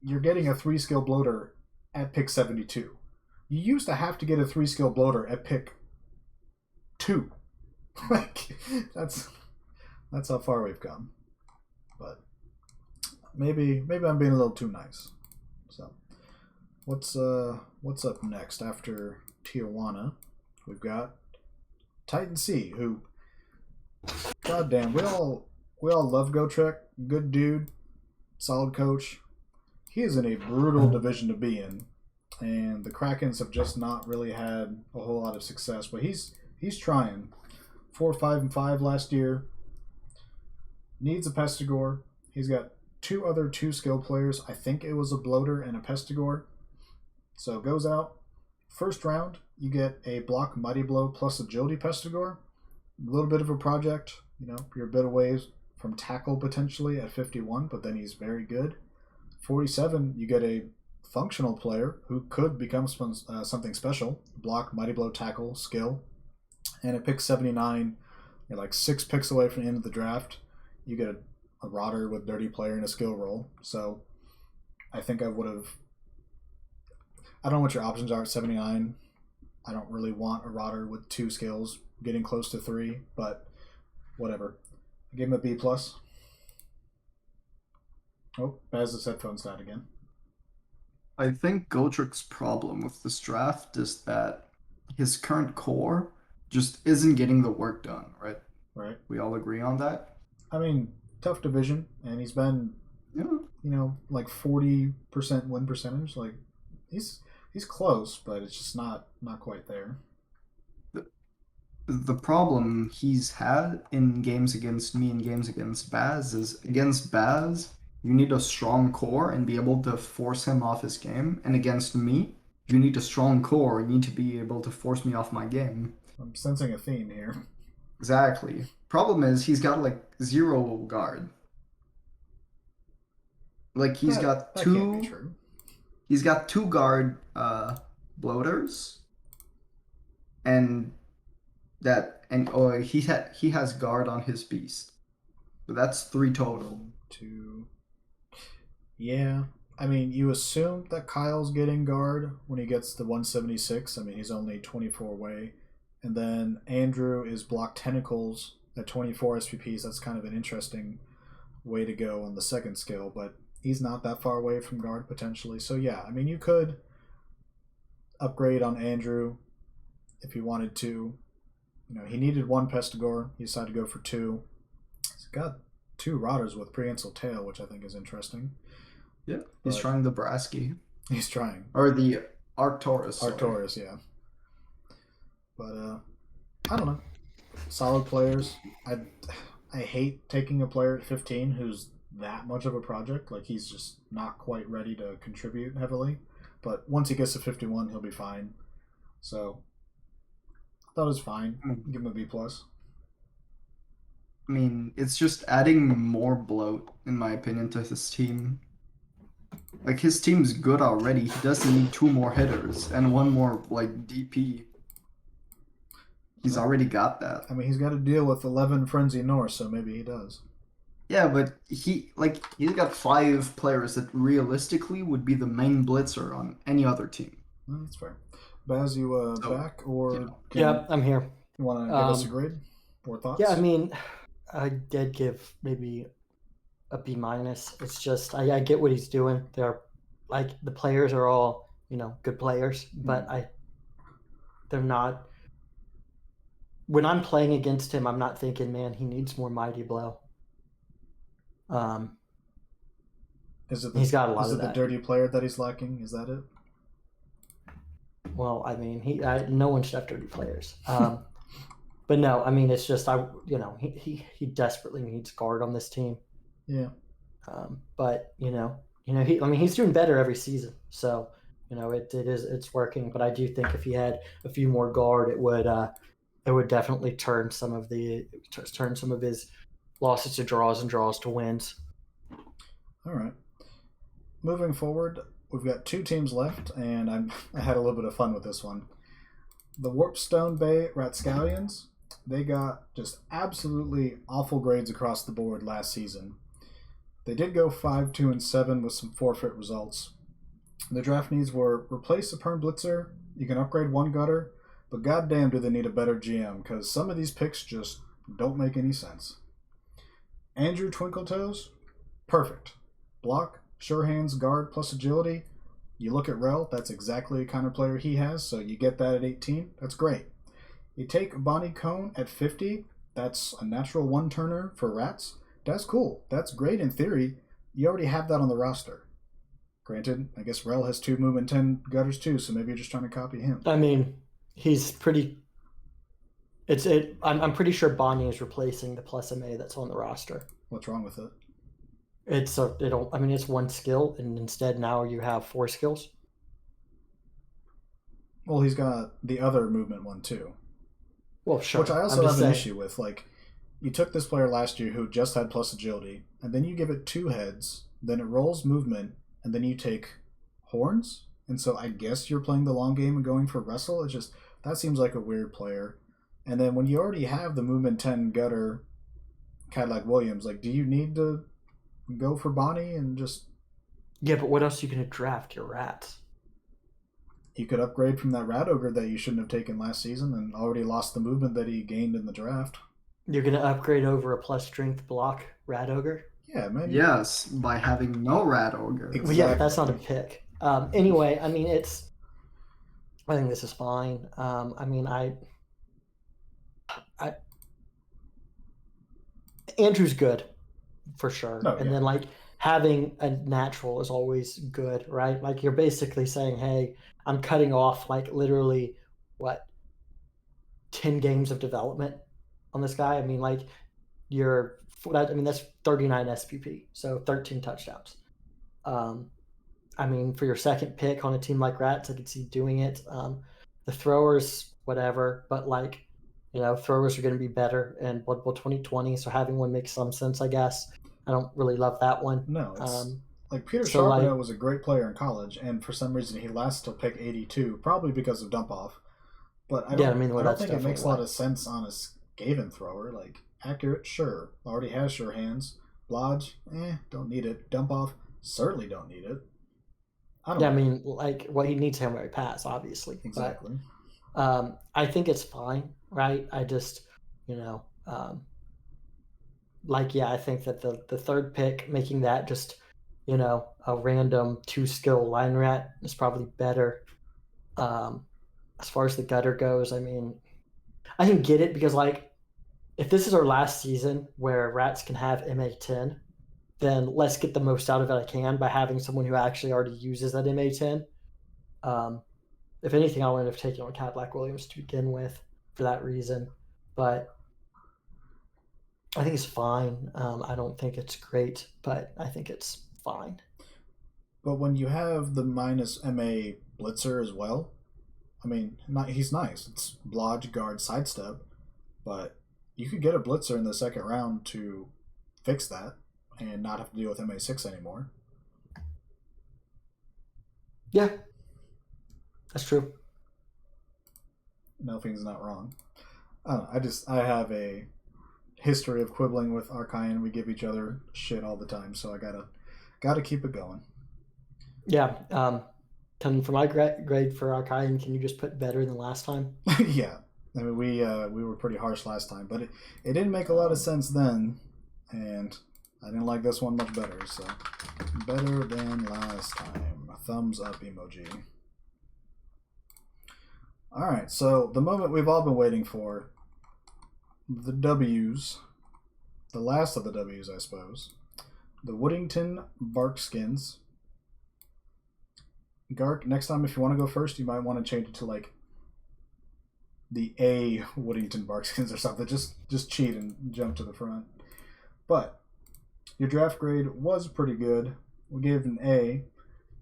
A: you're getting a 3-skill bloater at pick 72. You used to have to get a 3-skill bloater at pick 2. Like, that's how far we've come. But maybe I'm being a little too nice. So what's up next after Tijuana? We've got Titan C, who, goddamn, we all love Gotrek. Good dude, solid coach. He is in a brutal division to be in, and the Krakens have just not really had a whole lot of success. But he's trying. 4-5-5 last year. Needs a Pestigore. He's got 2 other 2-skill players. I think it was a bloater and a Pestigore. So goes out. First round, you get a block Mighty Blow plus agility Pestigore. A little bit of a project. You're a bit away from tackle potentially at 51, but then he's very good. 47, you get a functional player who could become something special. Block, Mighty Blow, tackle, skill. And at pick 79, you're like 6 picks away from the end of the draft. You get a rotter with dirty player and a skill roll. So I think I would have... I don't know what your options are at 79. I don't really want a rotter with 2 skills, getting close to 3, but whatever. I gave him a B+. Oh, Baz's headphones died again.
C: I think Gotrek's problem with this draft is that his current core just isn't getting the work done, right?
A: Right.
C: We all agree on that?
A: I mean, tough division, and he's been, like 40% win percentage. Like, he's close, but it's just not quite there.
C: The problem he's had in games against me and games against Baz is against Baz, you need a strong core and be able to force him off his game. And against me, you need a strong core and need to be able to force me off my game.
A: I'm sensing a theme here.
C: Exactly. Problem is he's got like 0 guard. Like he's got
A: that
C: 2.
A: Can't be true.
C: He's got 2 guard bloaters, and he has guard on his beast. So that's 3 total.
A: 2. Yeah. I mean, you assume that Kyle's getting guard when he gets the 176. I mean, he's only 24 away. And then Andrew is block tentacles at 24 SPPs. That's kind of an interesting way to go on the second skill, but he's not that far away from guard potentially. So yeah, I mean, you could upgrade on Andrew if you wanted to. He needed 1 Pestigore. He decided to go for 2. He's got 2 rotters with prehensile tail, which I think is interesting.
C: Yeah, he's trying the Brasky.
A: He's trying.
C: Or the Arcturus.
A: Arcturus, yeah. But I don't know. Solid players. I hate taking a player at 15 who's that much of a project. Like, he's just not quite ready to contribute heavily. But once he gets to 51, he'll be fine. So I thought it was fine. Give him a B+.
C: I mean, it's just adding more bloat, in my opinion, to his team. Like, his team's good already. He doesn't need 2 more hitters and 1 more, like, DP. He's already got that.
A: I mean, he's got to deal with 11 Frenzy Norse, so maybe he does.
C: Yeah, but he's got 5 players that realistically would be the main blitzer on any other team.
A: Well, that's fair. Baz, you back, or
B: yeah, I'm here.
A: You want to give us a grade or thoughts?
B: Yeah, I mean, I did give maybe a B-. It's just I get what he's doing. They're like, the players are all good players, but they're not. When I'm playing against him, I'm not thinking, man, he needs more Mighty Blow.
A: He's got a lot of that. Is it the dirty player that he's lacking? Is that it?
B: Well, I mean, no one should have dirty players. But no, I mean, it's just he desperately needs guard on this team.
A: Yeah.
B: But he's doing better every season. So it's working. But I do think if he had a few more guard, it would definitely turn some of his losses to draws and draws to wins.
A: All right. Moving forward, we've got 2 teams left, and I had a little bit of fun with this one. The Warpstone Bay Ratscallions, they got just absolutely awful grades across the board last season. They did go 5-2-7 with some forfeit results. The draft needs were replace a perm blitzer, you can upgrade 1 gutter, but goddamn do they need a better GM, because some of these picks just don't make any sense. Andrew Twinkletoes, perfect. Block, sure hands, guard, plus agility. You look at Rel, that's exactly the kind of player he has, so you get that at 18. That's great. You take Bonnie Cone at 50. That's a natural one-turner for Rats. That's cool. That's great in theory. You already have that on the roster. Granted, I guess Rel has 2 movement 10 gutters too, so maybe you're just trying to copy him.
B: I mean, he's pretty... I'm pretty sure Bonnie is replacing the plus MA that's on the roster.
A: What's wrong with it?
B: It's 1 skill, and instead now you have 4 skills.
A: Well, he's got the other movement one too.
B: Well, sure.
A: Which I also have an issue with. Like, you took this player last year who just had plus agility, and then you give it 2 heads, then it rolls movement, and then you take horns. And so I guess you're playing the long game and going for wrestle. It's just, that seems like a weird player. And then when you already have the movement 10 gutter Cadillac Williams, like, do you need to go for Bonnie and just...
B: Yeah, but what else are you going to draft? Your Rats.
A: You could upgrade from that Rat Ogre that you shouldn't have taken last season and already lost the movement that he gained in the draft.
B: You're going to upgrade over a plus strength block Rat Ogre?
A: Yeah, man.
C: Yes, by having no Rat Ogre.
A: Exactly.
B: Well, yeah, but that's not a pick. Anyway, I mean, I think this is fine. Andrew's good, for sure.
A: Oh,
B: and
A: yeah.
B: then, having a natural is always good, right? Like, you're basically saying, hey, I'm cutting off, literally, 10 games of development on this guy? I mean, that's 39 SPP, so 13 touchdowns. For your second pick on a team like Rats, I could see doing it. The throwers, whatever, but throwers are going to be better in Blood Bowl 2020, so having one makes some sense, I guess. I don't really love that one.
A: No, it's Peter Charbonnet was a great player in college, and for some reason he lasts till pick 82, probably because of dump off. But I don't think it makes a lot of sense on a Skaven thrower. Like, accurate, sure. Already has sure hands. Blodge, don't need it. Dump off, certainly don't need it.
B: He needs Hail Mary pass, obviously.
A: Exactly.
B: But, I think it's fine, right? I just, I think that the third pick, making that just, a random 2-skill line rat is probably better. As far as the gutter goes, I mean, I can get it because, if this is our last season where Rats can have MA10, then let's get the most out of it I can by having someone who actually already uses that MA10. If anything, I'll end up taking on Cadillac Williams to begin with for that reason. But I think it's fine. I don't think it's great, but I think it's fine.
A: But when you have the minus MA blitzer as well, I mean, he's nice. It's blodge, guard, sidestep, but you could get a blitzer in the second round to fix that and not have to deal with MA6 anymore.
B: Yeah, that's true.
A: Melfing's not wrong. I don't know. I have a history of quibbling with Archaean. We give each other shit all the time, so I gotta keep it going.
B: Yeah. For my grade for Archaean, can you just put better than last time?
A: Yeah. I mean, we were pretty harsh last time, but it didn't make a lot of sense then, and I didn't like this one much better, so better than last time. A thumbs up emoji. Alright, so the moment we've all been waiting for, the W's, the last of the W's, I suppose. The Woodington Barkskins Gark, next time if you want to go first, you might want to change it to like the A Woodington Barkskins or something. Just cheat and jump to the front. But your draft grade was pretty good. We gave an A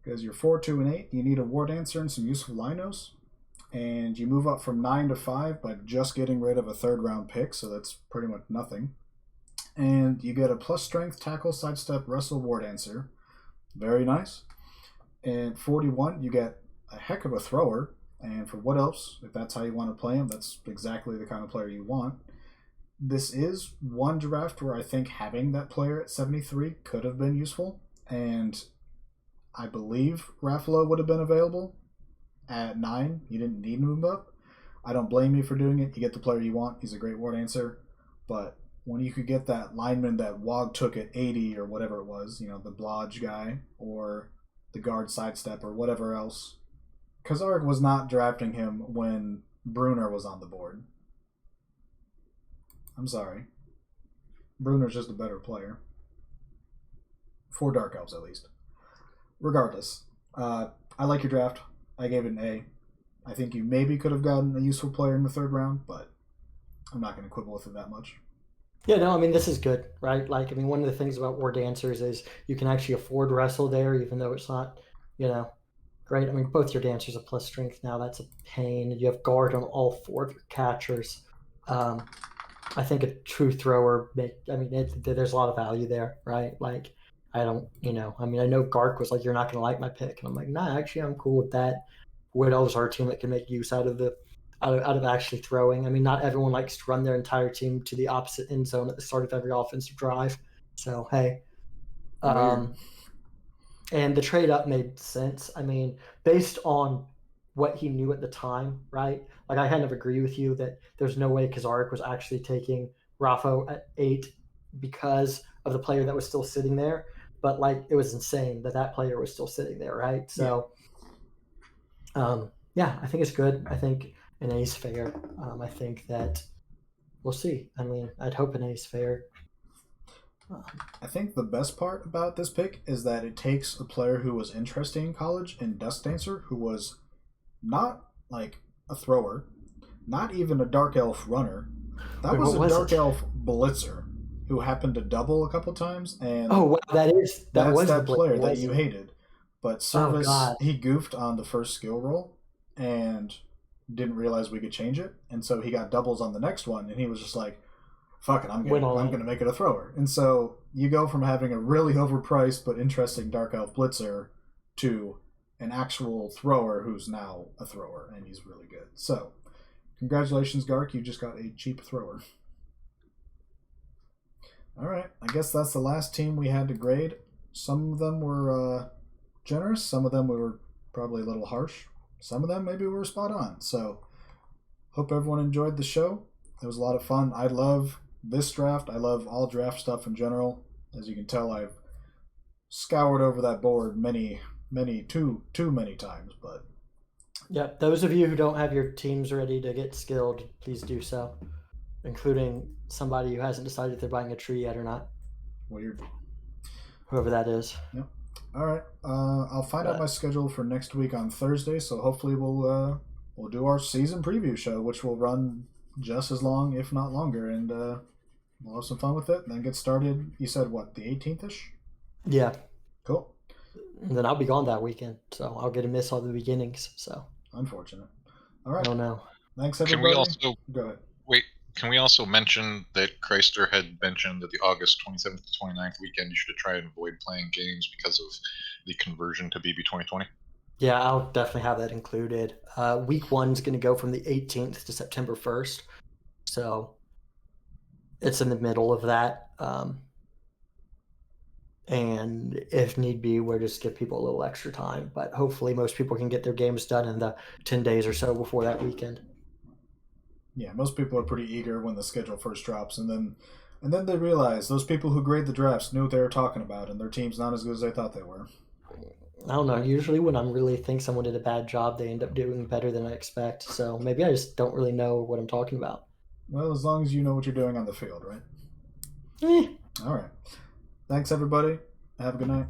A: because you're 4, 2, and 8. You need a War Dancer and some useful Linos. And you move up from 9 to 5 by just getting rid of a third round pick, so that's pretty much nothing. And you get a plus strength, tackle, sidestep, wrestle, War Dancer. Very nice. And 41, you get a heck of a thrower. And for what else, if that's how you want to play him, that's exactly the kind of player you want. This is one draft where I think having that player at 73 could have been useful. And I believe Raffalo would have been available at 9. You didn't need to move up. I don't blame you for doing it. You get the player you want. He's a great War Dancer. But when you could get that lineman that Wog took at 80 or whatever it was, the Blodge guy or the guard sidestep or whatever else, Kazarek was not drafting him when Bruner was on the board. I'm sorry. Bruner's just a better player. For Dark Elves, at least. Regardless, I like your draft. I gave it an A. I think you maybe could have gotten a useful player in the third round, but I'm not going to quibble with it that much.
B: Yeah, no, I mean, this is good, right? Like, I mean, one of the things about War Dancers is you can actually afford wrestle there, even though it's not, great. I mean, both your dancers have plus strength now. That's a pain. You have guard on all 4 of your catchers. I think a true thrower, there's a lot of value there, right? Like, I don't, I know Gark was like, you're not going to like my pick. And I'm like, nah, actually, I'm cool with that. Wood Elves are a team that can make use out of actually throwing. I mean, not everyone likes to run their entire team to the opposite end zone at the start of every offensive drive. So, hey. And the trade up made sense. I mean, based on what he knew at the time, right? Like, I kind of agree with you that there's no way Kazarek was actually taking Raffo at 8 because of the player that was still sitting there. But, like, it was insane that player was still sitting there, right? So, I think it's good. I think an A's fair. I think that we'll see. I mean, I'd hope an A's fair.
A: I think the best part about this pick is that it takes a player who was interesting in college in Dust Dancer, who was not like a thrower, not even a Dark Elf runner. That was a Dark Elf blitzer who happened to double a couple times. And
B: that's
A: that player that you hated. But Service, he goofed on the first skill roll and didn't realize we could change it. And so he got doubles on the next one, and he was just like, fuck it, I'm going to make it a thrower. And so you go from having a really overpriced but interesting Dark Elf blitzer to an actual thrower who's now a thrower, and he's really good. So, congratulations, Gark. You just got a cheap thrower. All right, I guess that's the last team we had to grade. Some of them were generous. Some of them we were probably a little harsh. Some of them maybe we were spot on. So, hope everyone enjoyed the show. It was a lot of fun. I love this draft. I love all draft stuff in general. As you can tell, I've scoured over that board too many times. But
B: yeah, those of you who don't have your teams ready to get skilled, please do so, including somebody who hasn't decided if they're buying a tree yet or not.
A: Weird.
B: Whoever that is.
A: Yep. All right. I'll find out my schedule for next week on Thursday. So hopefully we'll do our season preview show, which will run just as long, if not longer, and we'll have some fun with it and then get started. You said what, the 18th-ish?
B: Yeah.
A: Cool.
B: And then I'll be gone that weekend, so I'll get to miss all the beginnings. So
A: unfortunate. All right.
B: I don't know.
A: Thanks, everybody. Go ahead.
E: Wait, can we also mention that Chrysler had mentioned that the August 27th to 29th weekend you should try and avoid playing games because of the conversion to BB 2020?
B: Yeah, I'll definitely have that included. Week 1 is going to go from the 18th to September 1st. So it's in the middle of that. And if need be, we'll just give people a little extra time. But hopefully most people can get their games done in the 10 days or so before that weekend.
A: Yeah, most people are pretty eager when the schedule first drops. And then they realize those people who grade the drafts knew what they were talking about, and their team's not as good as they thought they were.
B: I don't know. Usually when I really think someone did a bad job, they end up doing better than I expect. So maybe I just don't really know what I'm talking about.
A: Well, as long as you know what you're doing on the field, right?
B: Eh.
A: All right. Thanks, everybody. Have a good night.